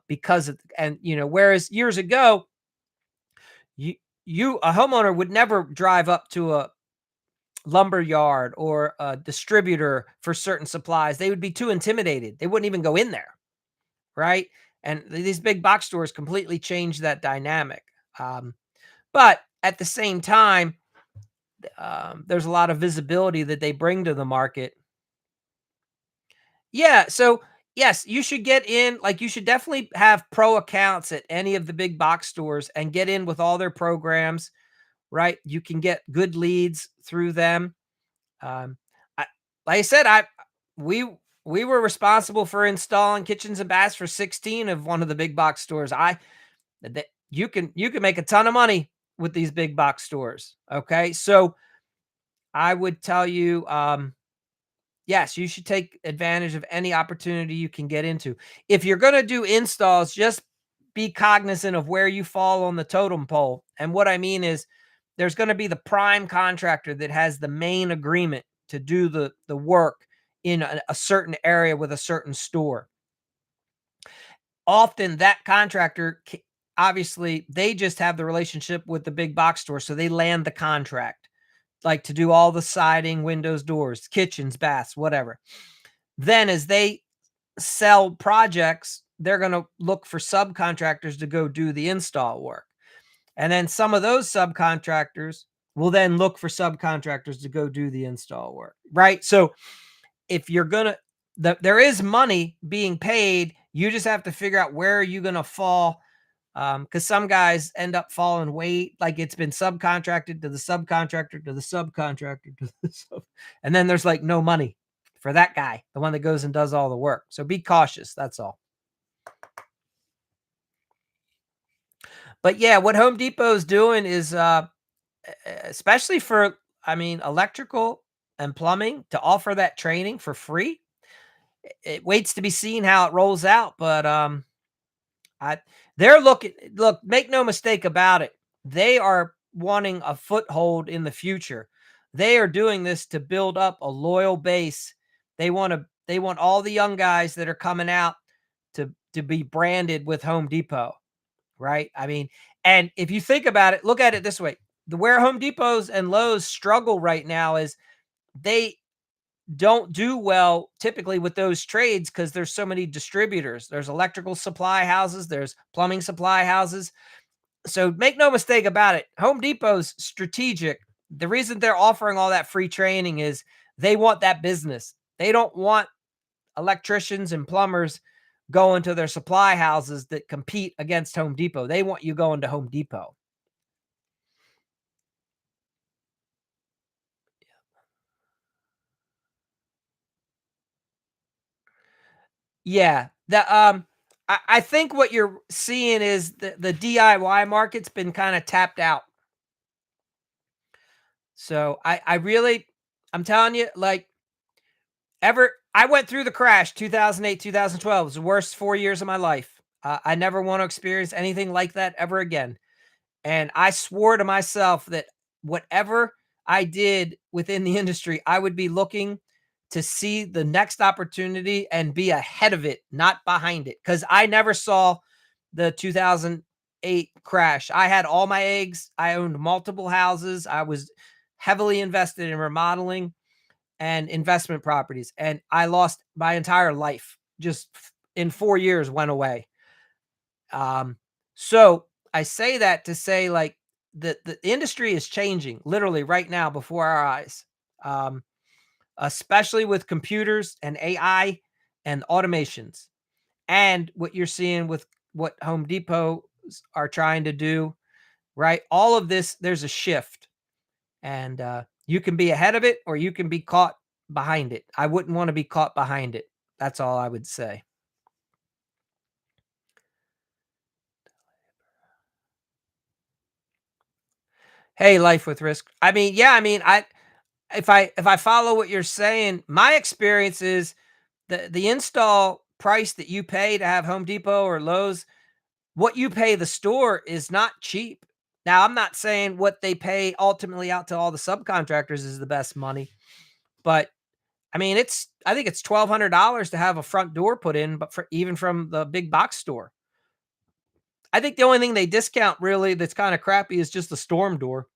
because of, and whereas years ago, you a homeowner would never drive up to a lumber yard or a distributor for certain supplies. They would be too intimidated. They wouldn't even go in there, right? And these big box stores completely changed that dynamic. Um, but at the same time, there's a lot of visibility that they bring to the market. Yeah, so yes, you should get in, like, you should definitely have pro accounts at any of the big box stores and get in with all their programs, right? You can get good leads through them. Um, I like I said, we we were responsible for installing kitchens and baths for 16 of one of the big box stores. You can make a ton of money with these big box stores, okay? So, I would tell you, yes, you should take advantage of any opportunity you can get into. If you're gonna do installs, just be cognizant of where you fall on the totem pole, and what I mean is there's gonna be the prime contractor that has the main agreement to do the work in a certain area with a certain store. Often that contractor obviously, they just have the relationship with the big box store, so they land the contract, like, to do all the siding, windows, doors, kitchens, baths, whatever. Then as they sell projects, they're gonna look for subcontractors to go do the install work. And then some of those subcontractors will then look for subcontractors to go do the install work, right? So if you're gonna there is money being paid, you just have to figure out where are you gonna fall. Because some guys end up falling weight, like it's been subcontracted to the subcontractor to the subcontractor to the sub, and then there's like no money for that guy, the one that goes and does all the work. So be cautious. That's all. But yeah, what Home Depot is doing is, especially for, I mean, electrical and plumbing, to offer that training for free. It waits to be seen how it rolls out, but I they're looking, look, make no mistake about it. They are wanting a foothold in the future. They are doing this to build up a loyal base. They want all the young guys that are coming out to be branded with Home Depot, right? I mean, and if you think about it, look at it this way. The where Home Depots and Lowe's struggle right now is they don't do well typically with those trades because there's so many distributors. There's electrical supply houses, there's plumbing supply houses. So make no mistake about it, Home Depot's strategic. The reason they're offering all that free training is they want that business. They don't want electricians and plumbers going to their supply houses that compete against Home Depot. They want you going to Home Depot. Yeah. I think what you're seeing is the DIY market's been kind of tapped out. So I really, I'm telling you, like, I went through the crash 2008, 2012. It was the worst 4 years of my life. I never want to experience anything like that ever again. And I swore to myself that whatever I did within the industry, I would be looking to see the next opportunity and be ahead of it, not behind it. Because I never saw the 2008 crash. I had all my eggs. I owned multiple houses. I was heavily invested in remodeling. and investment properties, and I lost my entire life just in 4 years went away. Um, so I say that to say, like, the industry is changing literally right now before our eyes, um, especially with computers and AI and automations, and what you're seeing with what Home Depot are trying to do, right? All of this, there's a shift, and you can be ahead of it or you can be caught behind it. I wouldn't want to be caught behind it. That's all I would say. Hey, life with risk. I mean, yeah, I mean, if I follow what you're saying, my experience is the install price that you pay to have Home Depot or Lowe's, what you pay the store is not cheap. Now, I'm not saying what they pay ultimately out to all the subcontractors is the best money, but I mean, I think it's $1,200 to have a front door put in, but for even from the big box store. I think the only thing they discount really that's kind of crappy is just the storm door.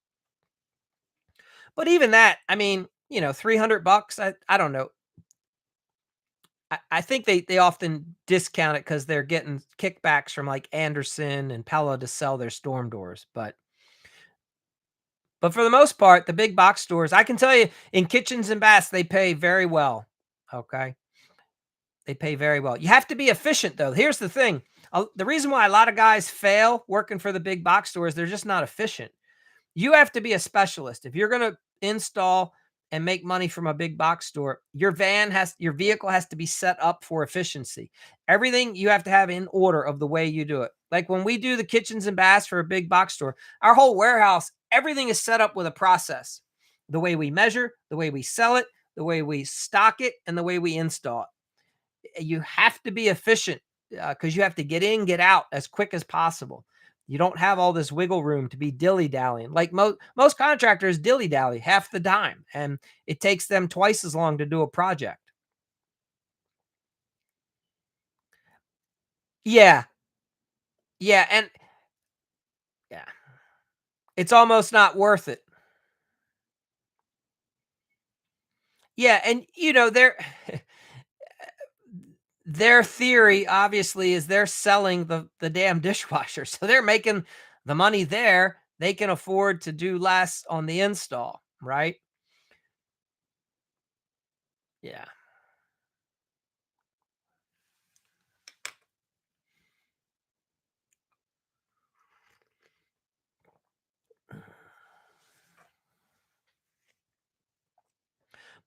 But even that, I mean, 300 bucks. I don't know. I think they often discount it because they're getting kickbacks from like Anderson and Pella to sell their storm doors. But for the most part, the big box stores, I can tell you in kitchens and baths, they pay very well. Okay. They pay very well. You have to be efficient though. Here's the thing. The reason why a lot of guys fail working for the big box stores, they're just not efficient. You have to be a specialist. If you're going to install and make money from a big box store, your vehicle has to be set up for efficiency. Everything you have to have in order of the way you do it. Like when we do the kitchens and baths for a big box store, our whole warehouse, everything is set up with a process. The way we measure, the way we sell it, the way we stock it, and the way we install it. You have to be efficient because you have to get in, get out as quick as possible. You don't have all this wiggle room to be dilly dallying. Like most contractors dilly dally half the time, and it takes them twice as long to do a project. Yeah, yeah, and yeah, it's almost not worth it. Yeah, and their theory obviously is they're selling the damn dishwasher, so they're making the money there. They can afford to do less on the install, right? Yeah.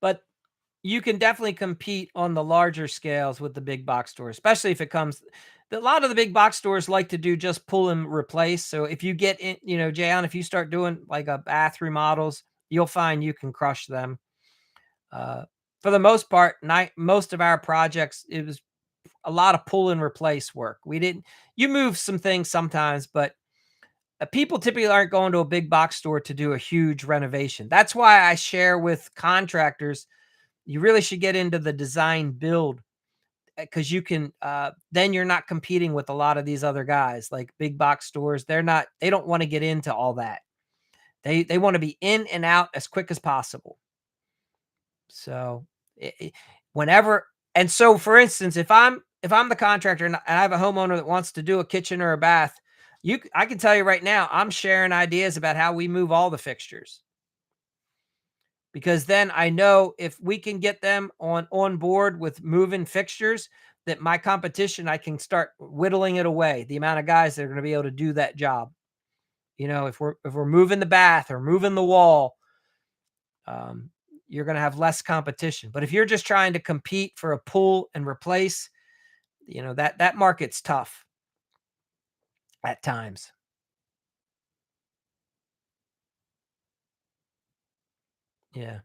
But you can definitely compete on the larger scales with the big box stores, especially if it comes a lot of the big box stores like to do just pull and replace. So if you get in, Jayon, if you start doing like a bath remodels, you'll find you can crush them. Uh, for the most part, most of our projects, it was a lot of pull and replace work. We didn't, you move some things sometimes, but people typically aren't going to a big box store to do a huge renovation. That's why I share with contractors you really should get into the design build because you can then you're not competing with a lot of these other guys like big box stores. They don't want to get into all that. They want to be in and out as quick as possible. So whenever and so for instance, if I'm the contractor and I have a homeowner that wants to do a kitchen or a bath, I can tell you right now, I'm sharing ideas about how we move all the fixtures because then I know if we can get them on board with moving fixtures, that my competition, I can start whittling it away. The amount of guys that are going to be able to do that job. If we're moving the bath or moving the wall, um, you're going to have less competition. But if you're just trying to compete for a pull and replace, that market's tough at times. Yeah,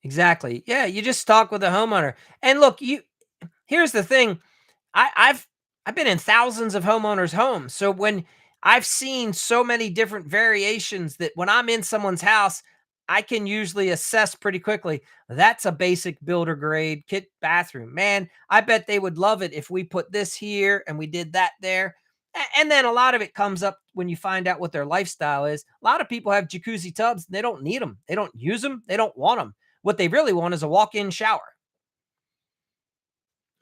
exactly. Yeah, you just talk with the homeowner. And look, here's the thing. I've been in thousands of homeowners' homes. So when I've seen so many different variations that when I'm in someone's house, I can usually assess pretty quickly. That's a basic builder grade kit bathroom. Man, I bet they would love it if we put this here and we did that there. And then a lot of it comes up when you find out what their lifestyle is. A lot of people have jacuzzi tubs and they don't need them. They don't use them. They don't want them. What they really want is a walk-in shower,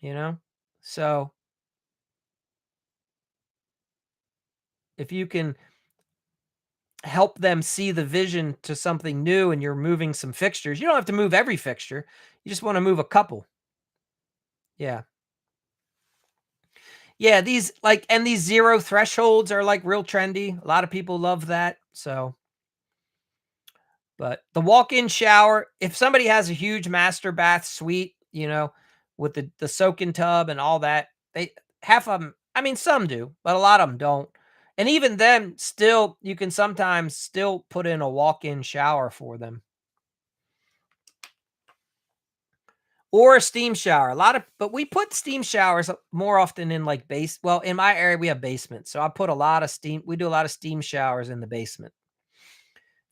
you know? So if you can help them see the vision to something new and you're moving some fixtures, you don't have to move every fixture. You just want to move a couple. Yeah. Yeah, these like and these zero thresholds are like real trendy. A lot of people love that. So, but the walk-in shower, if somebody has a huge master bath suite, with the soak-in tub and all that, they half of them, I mean, some do, but a lot of them don't. And even then, still, you can sometimes still put in a walk-in shower for them or a steam shower. But we put steam showers more often in like well, in my area, we have basements. So I put a lot of steam, we do a lot of steam showers in the basement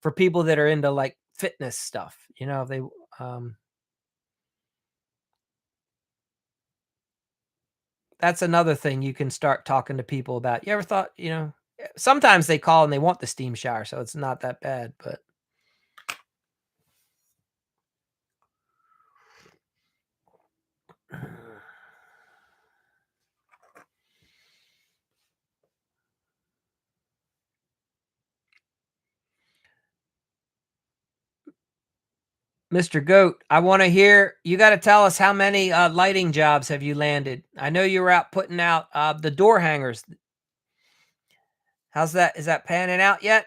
for people that are into like fitness stuff, they, um, that's another thing you can start talking to people about. You ever thought, sometimes they call and they want the steam shower, so it's not that bad, but Mr. Goat, I want to hear, you got to tell us how many lighting jobs have you landed? I know you were out putting out the door hangers. How's that? Is that panning out yet?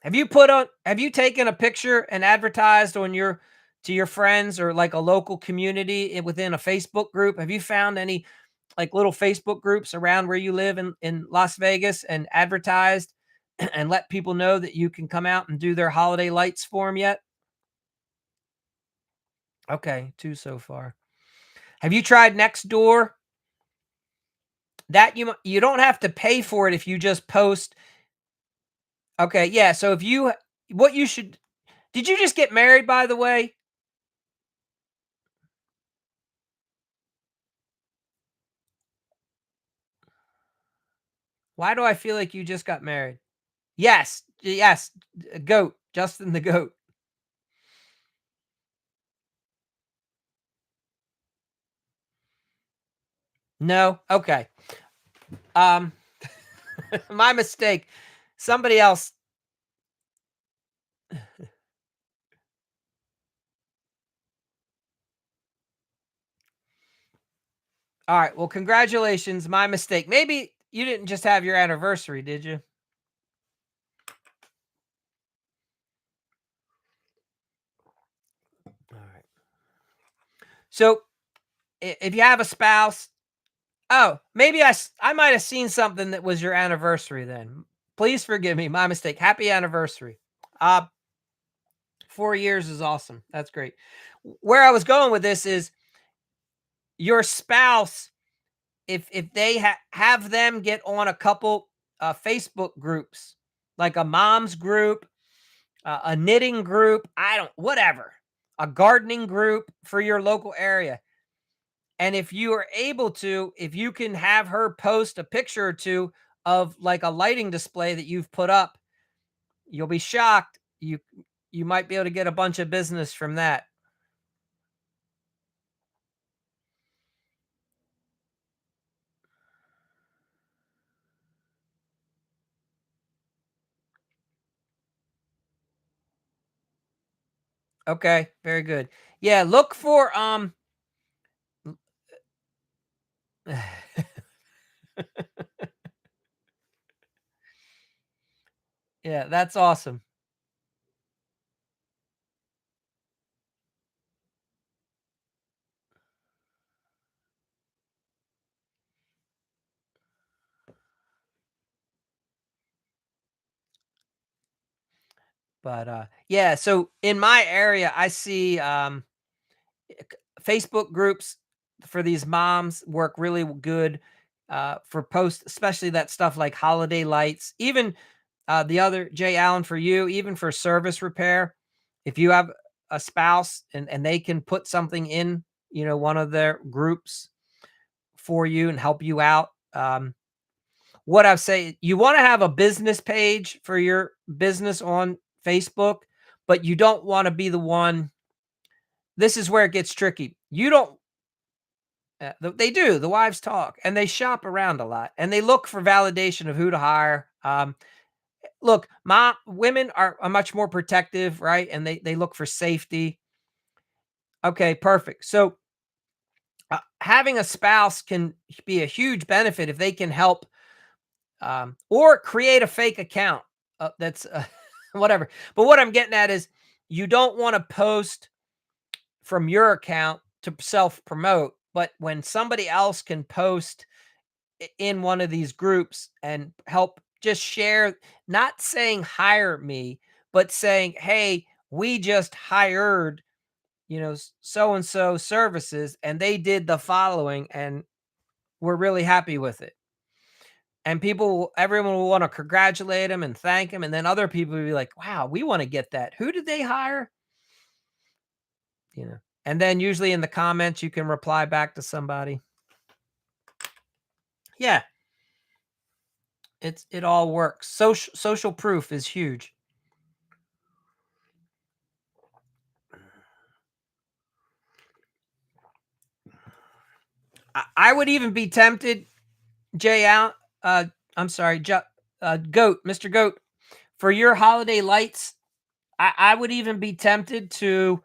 Have you taken a picture and advertised on to your friends or like a local community within a Facebook group? Have you found any like little Facebook groups around where you live in Las Vegas and advertised and let people know that you can come out and do their holiday lights for them yet? Okay, 2 so far. Have you tried next door? That you don't have to pay for it if you just post. Okay, yeah, so if you what you should did you just get married, by the way? Why do I feel like you just got married? Yes, yes, goat, Justin the goat. No? Okay. Um, my mistake. Somebody else. All right, well, congratulations, my mistake. Maybe you didn't just have your anniversary, did you? All right. So, if you have a spouse, oh, maybe I might have seen something that was your anniversary then. Please forgive me, my mistake. Happy anniversary. Uh, 4 years is awesome. That's great. Where I was going with this is your spouse, if they have them get on a couple Facebook groups, like a mom's group, a knitting group, I don't whatever, a gardening group for your local area. And if you are able to, if you can have her post a picture or two of like a lighting display that you've put up, you'll be shocked. You might be able to get a bunch of business from that. Okay, very good. Yeah, look for yeah, that's awesome. But yeah, so in my area I see Facebook groups for these moms work really good for posts, especially that stuff like holiday lights. Even the other Jay Allen for you, even for service repair. If you have a spouse and they can put something in, one of their groups for you and help you out. What I've say, you want to have a business page for your business on Facebook, but you don't want to be the one this is where it gets tricky. You don't they do, the wives talk, and they shop around a lot, and they look for validation of who to hire. Look, women are much more protective, right? And they look for safety. Okay, perfect. So, having a spouse can be a huge benefit if they can help, or create a fake account, that's, whatever. But what I'm getting at is you don't wanna post from your account to self-promote, but when somebody else can post in one of these groups and help just share, not saying hire me, but saying, hey, we just hired, so and so services, and they did the following, and we're really happy with it. And everyone will want to congratulate him and thank him. And then other people will be like, wow, we want to get that. Who did they hire? You know, and then usually in the comments, you can reply back to somebody. Yeah, it all works. Social proof is huge. I would even be tempted, Jay out. I'm sorry, Goat, Mr. Goat, for your holiday lights. I would even be tempted to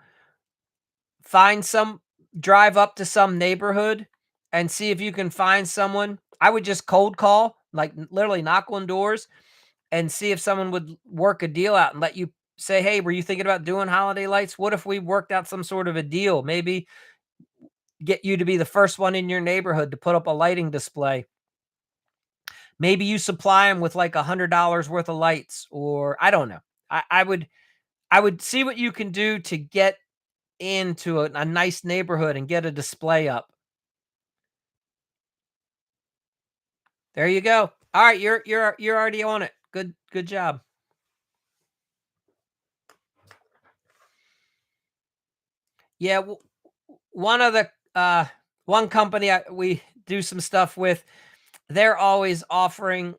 find some drive up to some neighborhood and see if you can find someone. I would just cold call, like literally knock on doors and see if someone would work a deal out and let you say, "Hey, were you thinking about doing holiday lights? What if we worked out some sort of a deal? Maybe get you to be the first one in your neighborhood to put up a lighting display. Maybe you supply them with like $100 worth of lights, or I don't know." I would see what you can do to get into a nice neighborhood and get a display up. There you go. All right, you're already on it. Good job. Yeah, one of the one company we do some stuff with, they're always offering.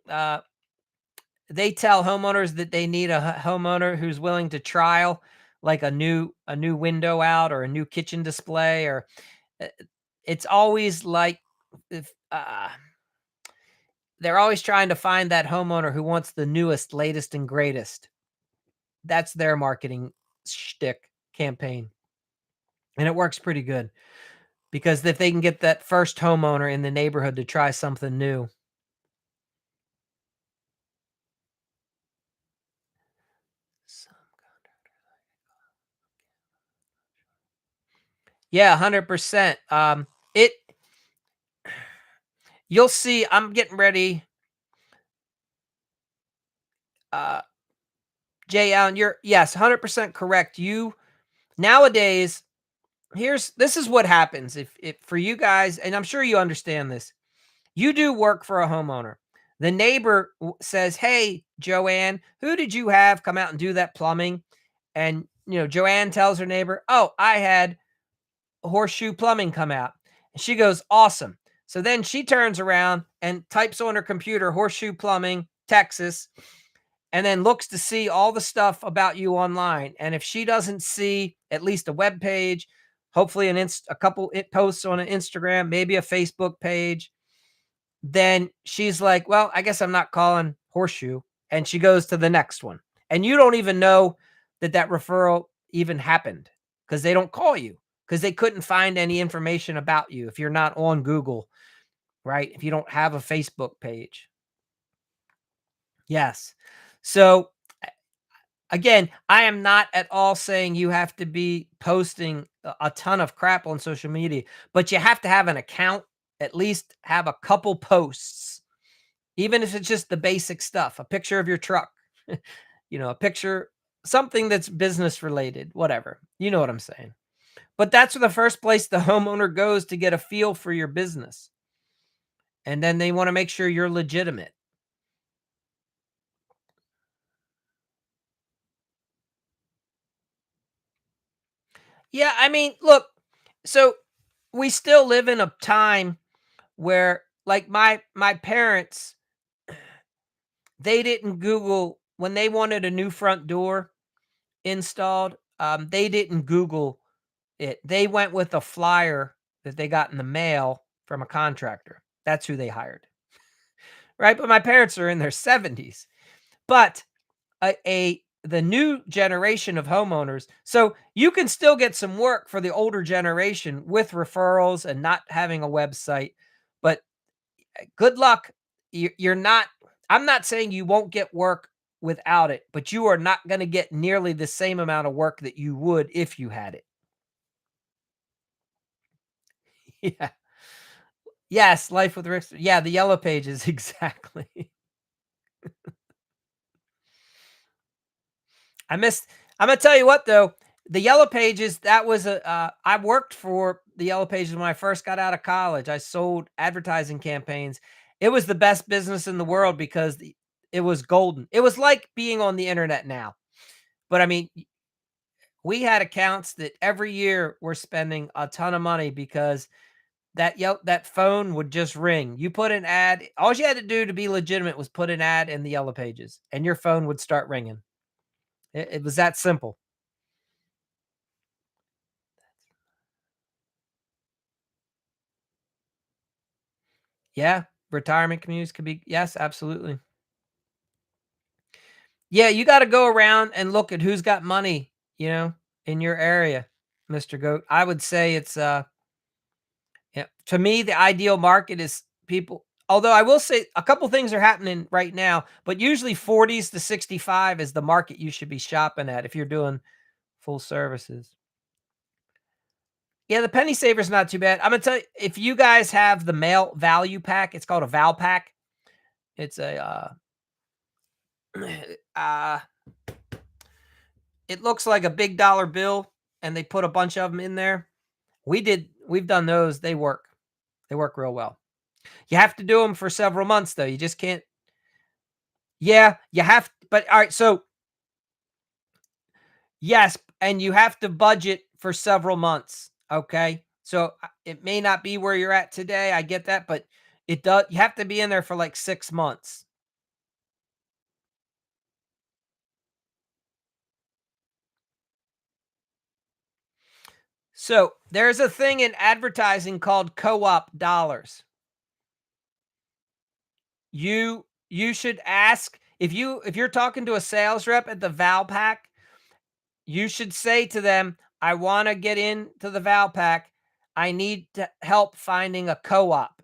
They tell homeowners that they need a homeowner who's willing to trial like a new window out or a new kitchen display, or uh, it's always like if they're always trying to find that homeowner who wants the newest, latest, and greatest. That's their marketing shtick campaign, and it works pretty good because if they can get that first homeowner in the neighborhood to try something new. So yeah, 100%. It You'll see. I'm getting ready. Uh, Jay Allen, you're yes, 100% correct. You nowadays, this is what happens if for you guys, and I'm sure you understand this. You do work for a homeowner. The neighbor says, "Hey, Joanne, who did you have come out and do that plumbing?" And Joanne tells her neighbor, "Oh, I had Horseshoe Plumbing come out." And she goes, "Awesome." So then she turns around and types on her computer, Horseshoe Plumbing, Texas, and then looks to see all the stuff about you online. And if she doesn't see at least a web page, hopefully a couple posts on an Instagram, maybe a Facebook page, then she's like, "Well, I guess I'm not calling Horseshoe." And she goes to the next one. And you don't even know that referral even happened because they don't call you because they couldn't find any information about you if you're not on Google, right? If you don't have a Facebook page. Yes. So again, I am not at all saying you have to be posting a ton of crap on social media, but you have to have an account, at least have a couple posts, even if it's just the basic stuff, a picture of your truck, a picture, something that's business related, whatever. You know what I'm saying? But that's the first place the homeowner goes to get a feel for your business. And then they want to make sure you're legitimate. Yeah, I mean, look, so we still live in a time where like my parents, they didn't Google when they wanted a new front door installed. They didn't Google, They went with a flyer that they got in the mail from a contractor. That's who they hired, right? But my parents are in their 70s. But the new generation of homeowners, so you can still get some work for the older generation with referrals and not having a website, but good luck. You're not I'm not saying you won't get work without it, but you are not gonna get nearly the same amount of work that you would if you had it. Yeah. Yes, Life with Risk. Yeah, the Yellow Pages, exactly. I missed Imma tell you what, though, the Yellow Pages, that was I worked for the Yellow Pages when I first got out of college. I sold advertising campaigns. It was the best business in the world because it was golden. It was like being on the internet now. But, I mean, we had accounts that every year were spending a ton of money because that phone would just ring. You put an ad all you had to do to be legitimate was put an ad in the Yellow Pages, and your phone would start ringing. It was that simple. Yeah, retirement communities could be yes, absolutely. Yeah, you gotta go around and look at who's got money, in your area, Mr. Goat. I would say it's, yeah, to me, the ideal market is people although I will say a couple things are happening right now, but usually 40s to 65 is the market you should be shopping at if you're doing full services. Yeah, the penny saver's not too bad. Imma tell you, if you guys have the mail value pack, it's called a Val pack. It's uh it looks like a big dollar bill, and they put a bunch of them in there. We've done those, they work. They work real well. You have to do them for several months, though, you just can't. Yeah, you have but, alright, so yes, and you have to budget for several months, okay? So, it may not be where you're at today, I get that, but you have to be in there for, like, 6 months. So, there's a thing in advertising called co-op dollars. You should ask if you're talking to a sales rep at the Val Pack, you should say to them, "I wanna get into the Val Pack. I need to help finding a co-op.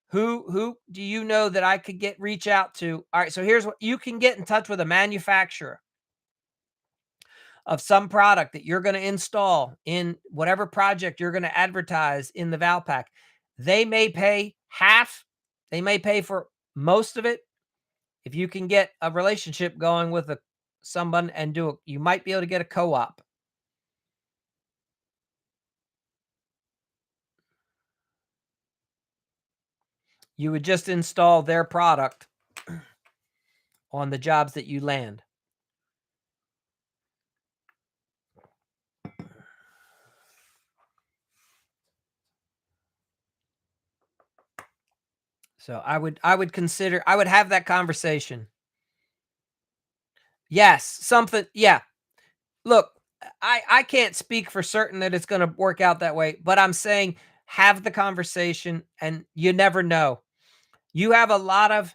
Who do you know that I could reach out to?" Alright, so here's what you can get in touch with a manufacturer of some product that you're gonna install in whatever project you're gonna advertise in the Val Pack. They may pay half, they may pay for most of it. If you can get a relationship going with someone and you might be able to get a co-op. You would just install their product on the jobs that you land. So I would have that conversation. Yes, something yeah. Look, I can't speak for certain that it's gonna work out that way, but I'm saying have the conversation and you never know. You have a lot of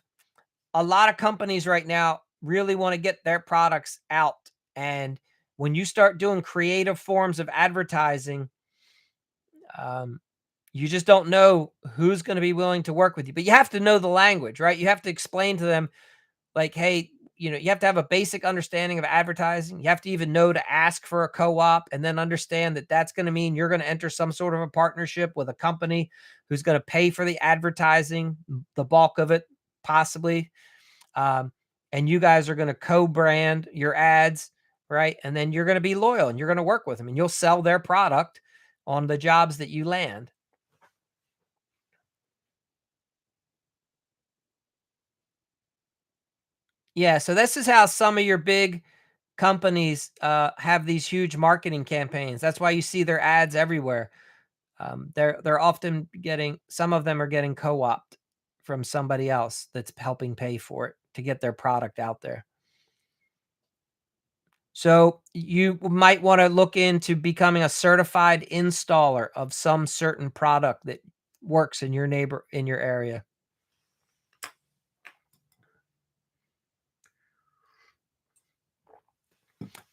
companies right now really wanna get their products out, and when you start doing creative forms of advertising, um, you just don't know who's gonna be willing to work with you, but you have to know the language, right? You have to explain to them, like, "Hey," you have to have a basic understanding of advertising. You have to even know to ask for a co-op and then understand that that's gonna mean you're gonna enter some sort of a partnership with a company who's gonna pay for the advertising, the bulk of it, possibly. Um, and you guys are gonna co-brand your ads, right? And then you're gonna be loyal and you're gonna work with them and you'll sell their product on the jobs that you land. Yeah, so this is how some of your big companies have these huge marketing campaigns. That's why you see their ads everywhere. They're often getting some of them are getting co-opted from somebody else that's helping pay for it to get their product out there. So you might want to look into becoming a certified installer of some certain product that works in your area.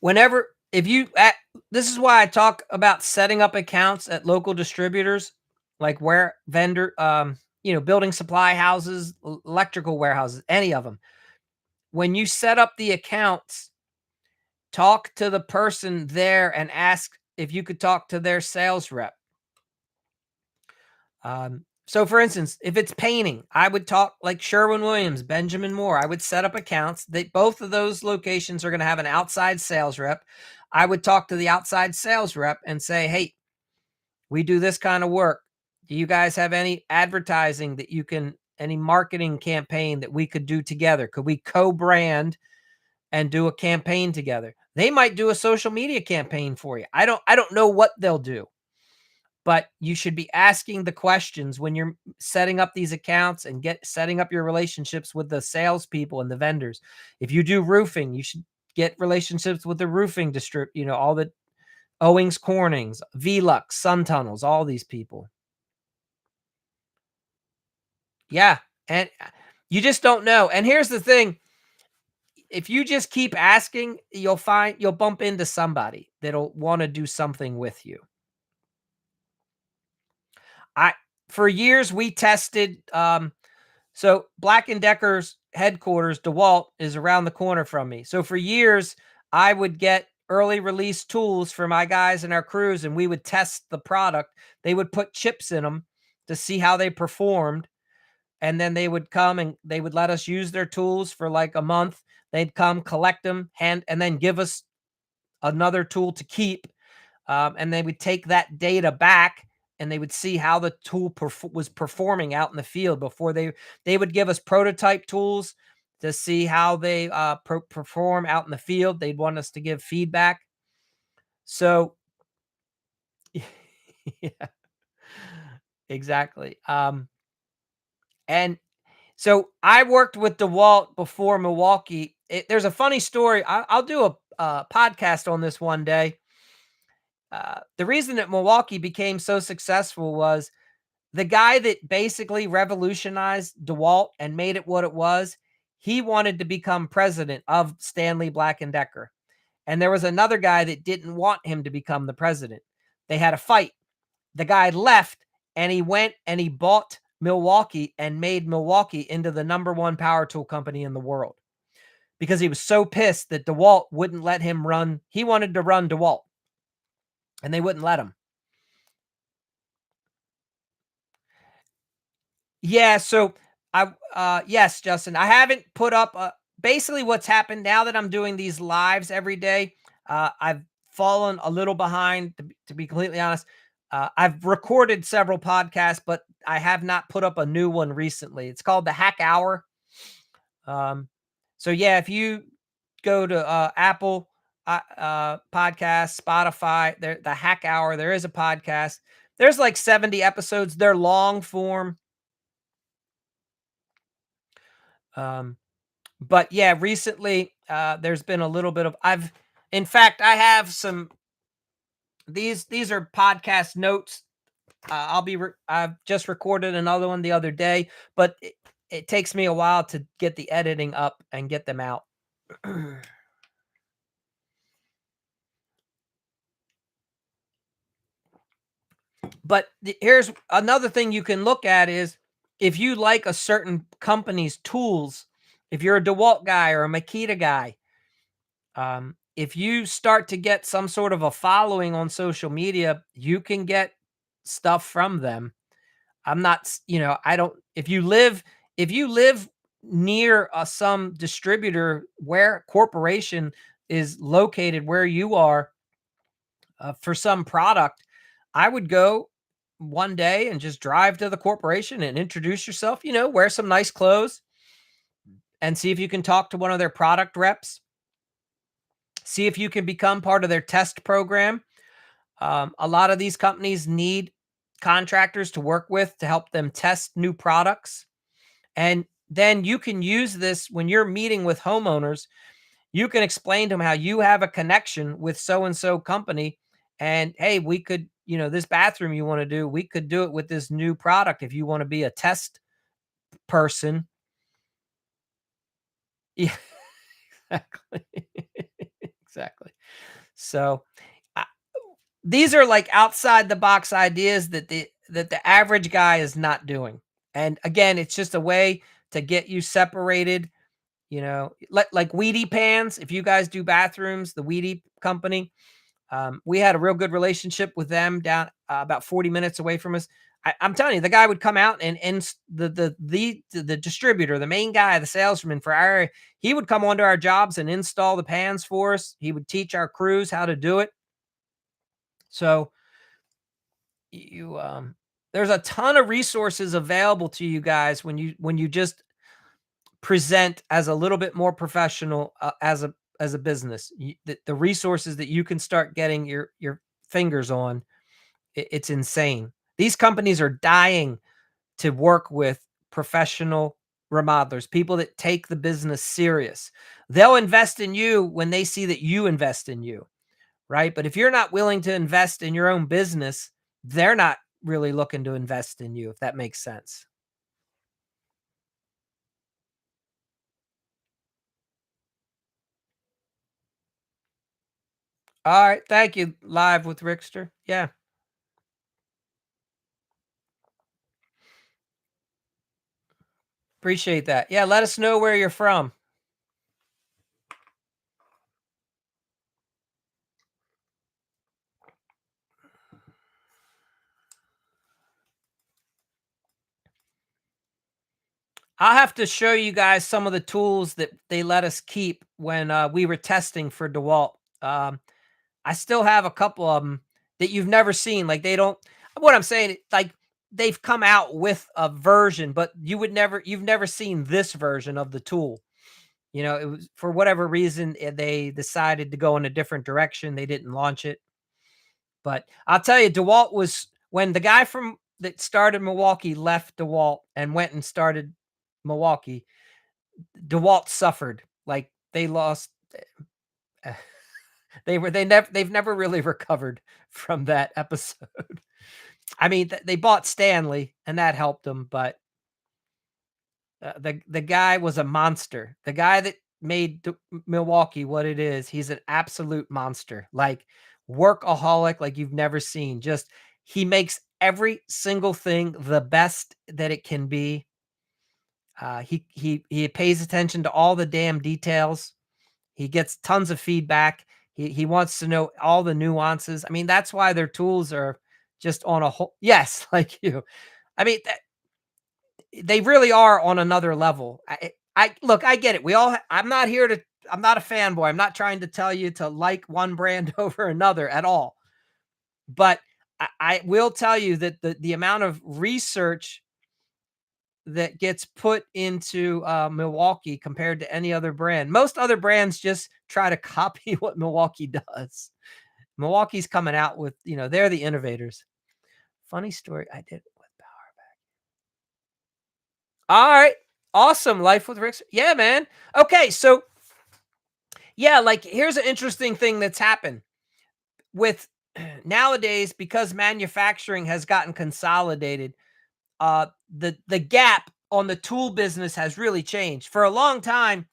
Whenever if you at This is why I talk about setting up accounts at local distributors, like where vendor building supply houses, electrical warehouses, any of them. When you set up the accounts, talk to the person there and ask if you could talk to their sales rep. So for instance, if it's painting, I would talk like Sherwin-Williams, Benjamin Moore. I would set up accounts. Both of those locations are going to have an outside sales rep. I would talk to the outside sales rep and say, "Hey, we do this kind of work. Do you guys have any advertising any marketing campaign that we could do together? Could we co-brand and do a campaign together?" They might do a social media campaign for you. I don't know what they'll do, but you should be asking the questions when you're setting up these accounts and setting up your relationships with the salespeople and the vendors. If you do roofing, you should get relationships with the roofing all the Owings Cornings, Velux, Sun Tunnels, all these people. Yeah, and you just don't know. And here's the thing: if you just keep asking, you'll bump into somebody that'll want to do something with you. I For years we tested. So Black and Decker's headquarters, DeWalt, is around the corner from me. So for years, I would get early release tools for my guys and our crews, and we would test the product. They would put chips in them to see how they performed, and then they would come and they would let us use their tools for like a month. They'd come collect them, and then give us another tool to keep, and they would take that data back and they would see how the tool was performing out in the field before they would give us prototype tools to see how they perform out in the field. They'd want us to give feedback. So yeah, exactly. And so I worked with DeWalt before Milwaukee. There's a funny story. I'll do a podcast on this one day. The reason that Milwaukee became so successful was the guy that basically revolutionized DeWalt and made it what it was. He wanted to become president of Stanley Black and Decker, and there was another guy that didn't want him to become the president. They had a fight. The guy left, and he went and he bought Milwaukee and made Milwaukee into the #1 power tool company in the world because he was so pissed that DeWalt wouldn't let him run. He wanted to run DeWalt, and they wouldn't let him. Yeah, so yes, Justin, I haven't put up basically what's happened now that I'm doing these lives every day. I've fallen a little behind to be completely honest. I've recorded several podcasts, but I have not put up a new one recently. It's called the Hack Hour. Um, so yeah, if you go to Apple podcast, Spotify, there the Hack Hour, there is a podcast. There's like 70 episodes. They're long form. Um, but yeah, recently there's been a little bit of in fact, I have some these are podcast notes. I've just recorded another one the other day, but it takes me a while to get the editing up and get them out. But here's another thing you can look at is if you like a certain company's tools, if you're a DeWalt guy or a Makita guy, if you start to get some sort of a following on social media, you can get stuff from them. I'm not, I don't, if you live near some distributor where corporation is located where you are for some product, I would go one day and just drive to the corporation and introduce yourself, wear some nice clothes and see if you can talk to one of their product reps. See if you can become part of their test program. A lot of these companies need contractors to work with to help them test new products. And then you can use this when you're meeting with homeowners. You can explain to them how you have a connection with so and so company, and hey, we could, this bathroom you want to do, we could do it with this new product if you want to be a test person. Yeah, exactly. Exactly. So, I these are like outside the box ideas that the average guy is not doing. And again, it's just a way to get you separated, like Weedy Pans. If you guys do bathrooms, the Weedy company, we had a real good relationship with them down about 40 minutes away from us. I'm telling you, the guy would come out and the distributor, the main guy, the salesman for our area, he would come onto our jobs and install the pans for us. He would teach our crews how to do it. So you there's a ton of resources available to you guys when you just present as a little bit more professional, as a business. The resources that you can start getting your fingers on, it's insane. These companies are dying to work with professional remodelers, people that take the business serious. They'll invest in you when they see that you invest in you, right? But if you're not willing to invest in your own business, they're not really looking to invest in you, if that makes sense. All right. Thank you. Live with Rickster. Yeah. Appreciate that. Yeah. Let us know where you're from. I'll have to show you guys some of the tools that they let us keep when we were testing for DeWalt. I still have a couple of them that you've never seen. Like they don't. What I'm saying, like they've come out with a version, but you've never seen this version of the tool. It was for whatever reason they decided to go in a different direction. They didn't launch it, but I'll tell you, DeWalt was when the guy from that started Milwaukee left DeWalt and went and started Milwaukee. DeWalt suffered. Like they lost. They've never really recovered from that episode. I mean, they bought Stanley and that helped them, but the guy was a monster. The guy that made Milwaukee what it is, he's an absolute monster. Like workaholic, like you've never seen. Just he makes every single thing the best that it can be. He pays attention to all the damn details. He gets tons of feedback. He wants to know all the nuances. I mean, that's why their tools are just on a whole. Yes, like you. I mean, they really are on another level. I look, I get it. I'm not here to. I'm not a fanboy. I'm not trying to tell you to like one brand over another at all. But I will tell you that the amount of research that gets put into Milwaukee compared to any other brand. Most other brands just try to copy what Milwaukee does. Milwaukee's coming out with, they're the innovators. Funny story. I did it with power. All right. Awesome. Life with Rick. Yeah, man. Okay. So, yeah, like here's an interesting thing that's happened with nowadays because manufacturing has gotten consolidated. The gap on the tool business has really changed. For a long time,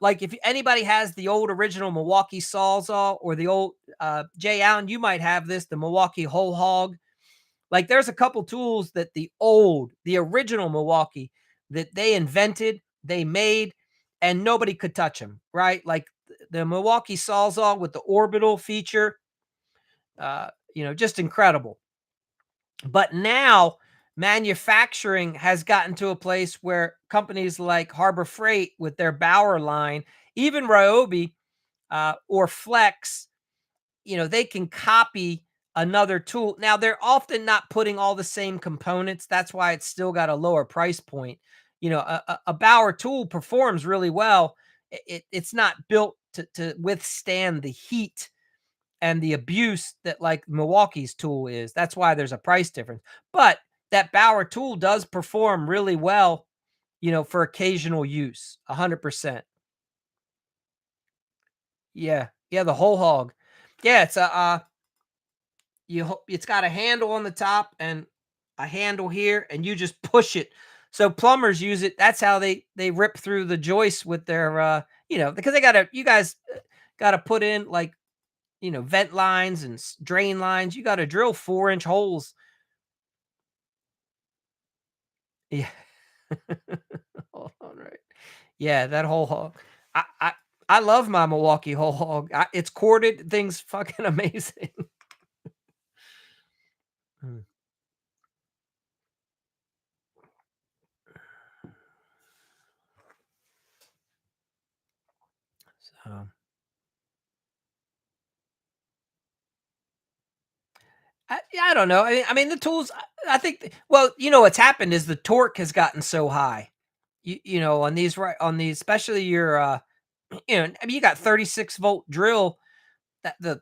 like if anybody has the old original Milwaukee Sawzall or the old Jay Allen, you might have this, the Milwaukee Whole Hog. Like there's a couple tools that the original Milwaukee that they invented, they made, and nobody could touch them, right? Like the Milwaukee Sawzall with the orbital feature, just incredible. But now manufacturing has gotten to a place where companies like Harbor Freight with their Bauer line, even Ryobi or Flex, they can copy another tool. Now they're often not putting all the same components. That's why it's still got a lower price point. A Bauer tool performs really well. It's not built to withstand the heat and the abuse that like Milwaukee's tool is. That's why there's a price difference. But that Bauer tool does perform really well, for occasional use. 100%. Yeah. Yeah, the whole hog. Yeah, it's a, it's got a handle on the top and a handle here, and you just push it. So plumbers use it. That's how they rip through the joists with their, because they gotta you guys, gotta put in, like, vent lines and drain lines. You gotta drill 4-inch holes. Yeah. Hold on, right. Yeah, that whole hog. I I I love my Milwaukee whole hog. It's corded. Thing's fucking amazing. Mm, so, yeah, I don't know. I mean, the tools. I think. Well, what's happened is the torque has gotten so high. On these, right, on these, especially your, I mean, you got 36-volt drill. That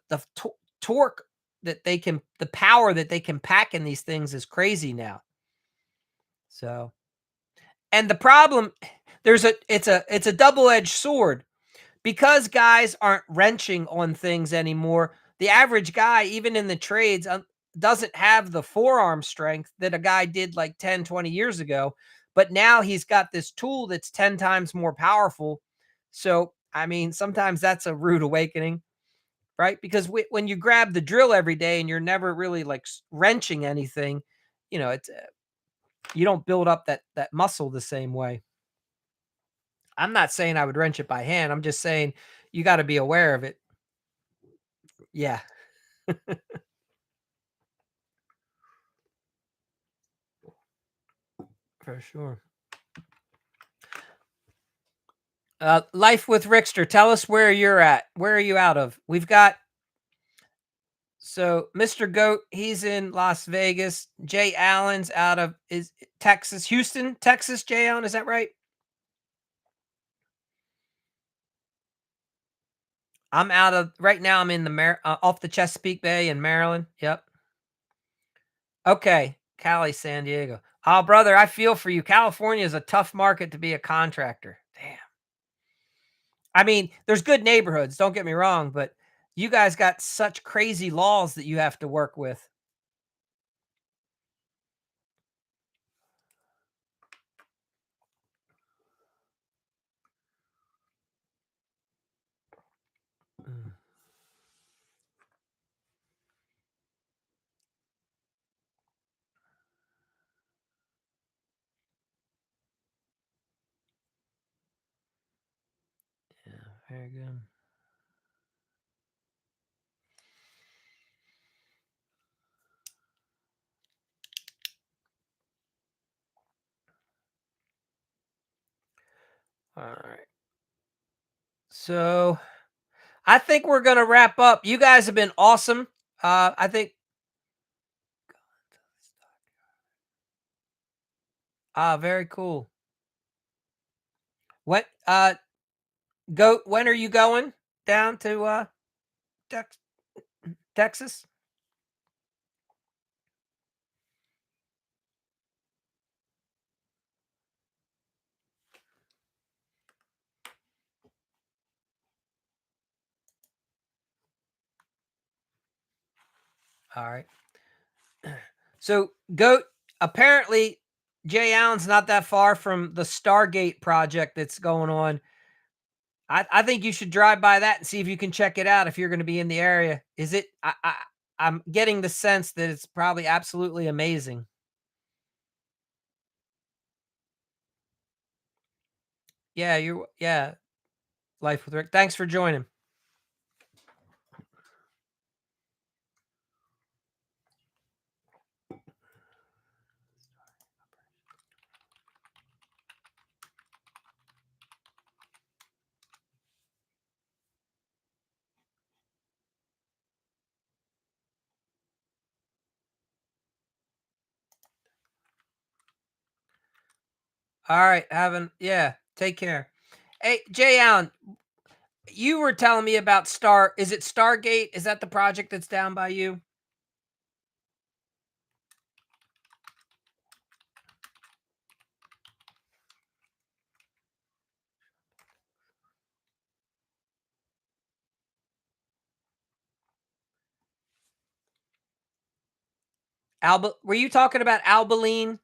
torque the power that they can pack in these things is crazy now. So, and the problem, it's a double-edged sword. Because guys aren't wrenching on things anymore, the average guy, even in the trades, doesn't have the forearm strength that a guy did like 10, 20 years ago. But now he's got this tool that's 10 times more powerful. So, I mean, sometimes that's a rude awakening, right? Because when you grab the drill every day and you're never really like wrenching anything, it's you don't build up that muscle the same way. I'm not saying I would wrench it by hand. I'm just saying you got to be aware of it. Yeah, for sure. Life with Rickster. Tell us where you're at. Where are you out of? We've got, so Mr. Goat. He's in Las Vegas. Jay Allen's out of is Texas, Houston, Texas. Jay Allen, is that right? I'm out of right now. I'm in off the Chesapeake Bay in Maryland. Yep. Okay, Cali, San Diego. Oh, brother, I feel for you. California is a tough market to be a contractor. Damn. I mean, there's good neighborhoods, don't get me wrong, but you guys got such crazy laws that you have to work with. Mm, yeah, very good. All right. So I think we're gonna wrap up. You guys have been awesome. I think very cool. What go when are you going down to Tex- Texas? All right. So Goat, apparently Jay Allen's not that far from the Stargate project that's going on. I think you should drive by that and see if you can check it out if you're going to be in the area. Is it? I'm getting the sense that it's probably absolutely amazing. Yeah, Life with Rick. Thanks for joining. All right, yeah. Take care. Hey, Jay Allen, you were telling me about Star. Is it Stargate? Is that the project that's down by you? Were you talking about Abilene?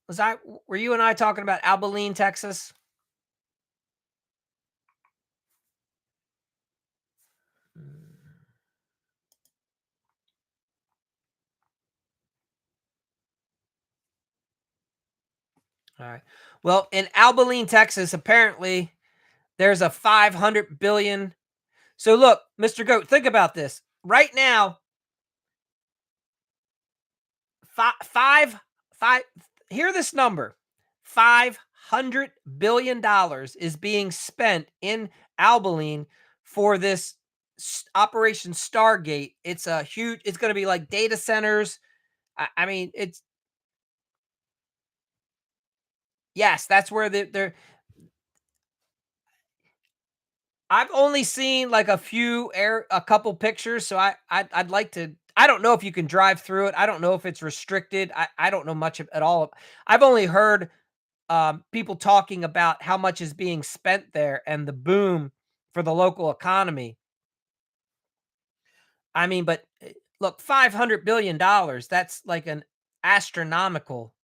Was I were you and I talking about Abilene, Texas? Mm, all right. Well, in Abilene, Texas, apparently there's a 500 billion. So look, Mr. Goat, think about this. Right now, five, five, hear this number. $500 billion is being spent in Abilene for this Operation Stargate. It's a huge, it's going to be like data centers. I mean, it's, yes, that's where they're, I've only seen like a couple pictures, so I'd like to. I don't know if you can drive through it. I don't know if it's restricted. I don't know much at all. I've only heard people talking about how much is being spent there and the boom for the local economy. I mean, but look, $500 billion. That's like an astronomical.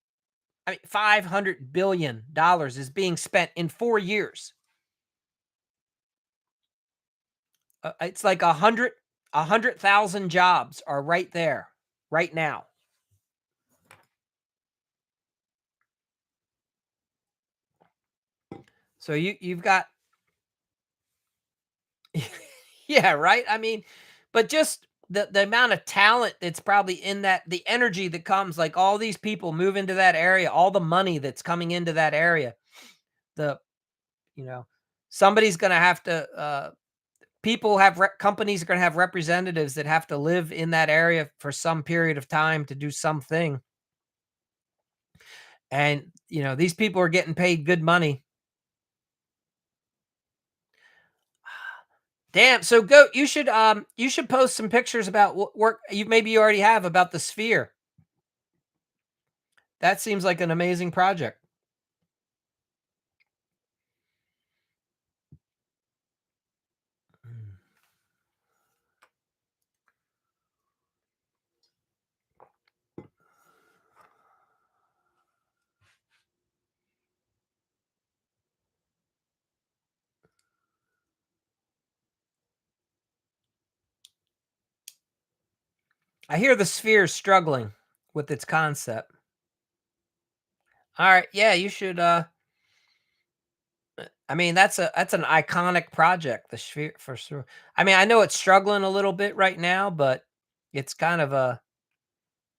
I mean, $500 billion is being spent in 4 years. It's like 100,000 jobs are right there, right now. So you've got, yeah, right. I mean, but just the amount of talent that's probably in that, the energy that comes, like all these people move into that area, all the money that's coming into that area. The you know somebody's going to have to. People have companies are going to have representatives that have to live in that area for some period of time to do something. And these people are getting paid good money. Damn. So go. You should post some pictures about what work you already have about the sphere. That seems like an amazing project. Mm. I hear the sphere is struggling with its concept. All right, yeah, you should. I mean, that's an iconic project, the sphere for sure. I mean, I know it's struggling a little bit right now, but it's kind of a.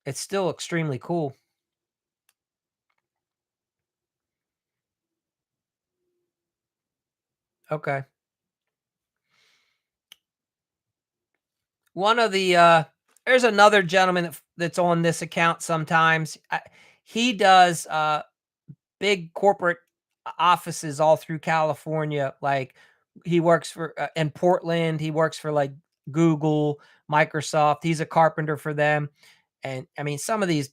It's still extremely cool. Okay. One of the there's another gentleman that's on this account sometimes. He does big corporate offices all through California. Like he works for in Portland. He works for like Google, Microsoft. He's a carpenter for them. And I mean, some of these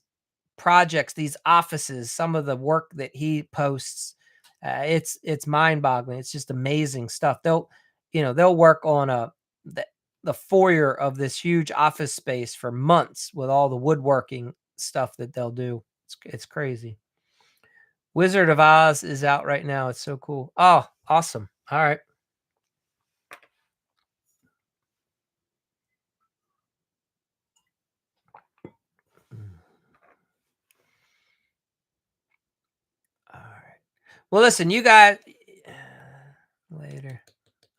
projects, these offices, some of the work that he posts, it's mind boggling. It's just amazing stuff. They'll work on the, the foyer of this huge office space for months with all the woodworking stuff that they'll do. It's crazy. Wizard of Oz is out right now. It's so cool. Oh, awesome. All right. Mm, all right. Well, listen, you guys later.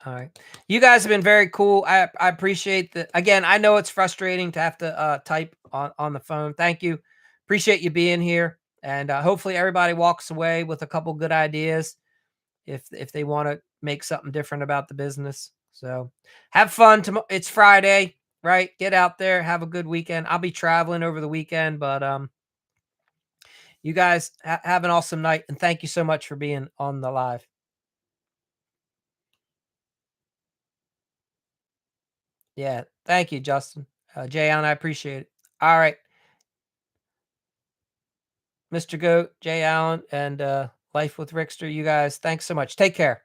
All right. You guys have been very cool. I appreciate the again, I know it's frustrating to have to type on the phone. Thank you. Appreciate you being here. And hopefully everybody walks away with a couple good ideas if they want to make something different about the business. So have fun. It's Friday, right? Get out there, have a good weekend. I'll be traveling over the weekend, but you guys have an awesome night, and thank you so much for being on the live. Yeah, thank you, Justin. Jayon, I appreciate it. All right, Mr. Goat, Jay Allen, and Life with Rickster. You guys, thanks so much. Take care.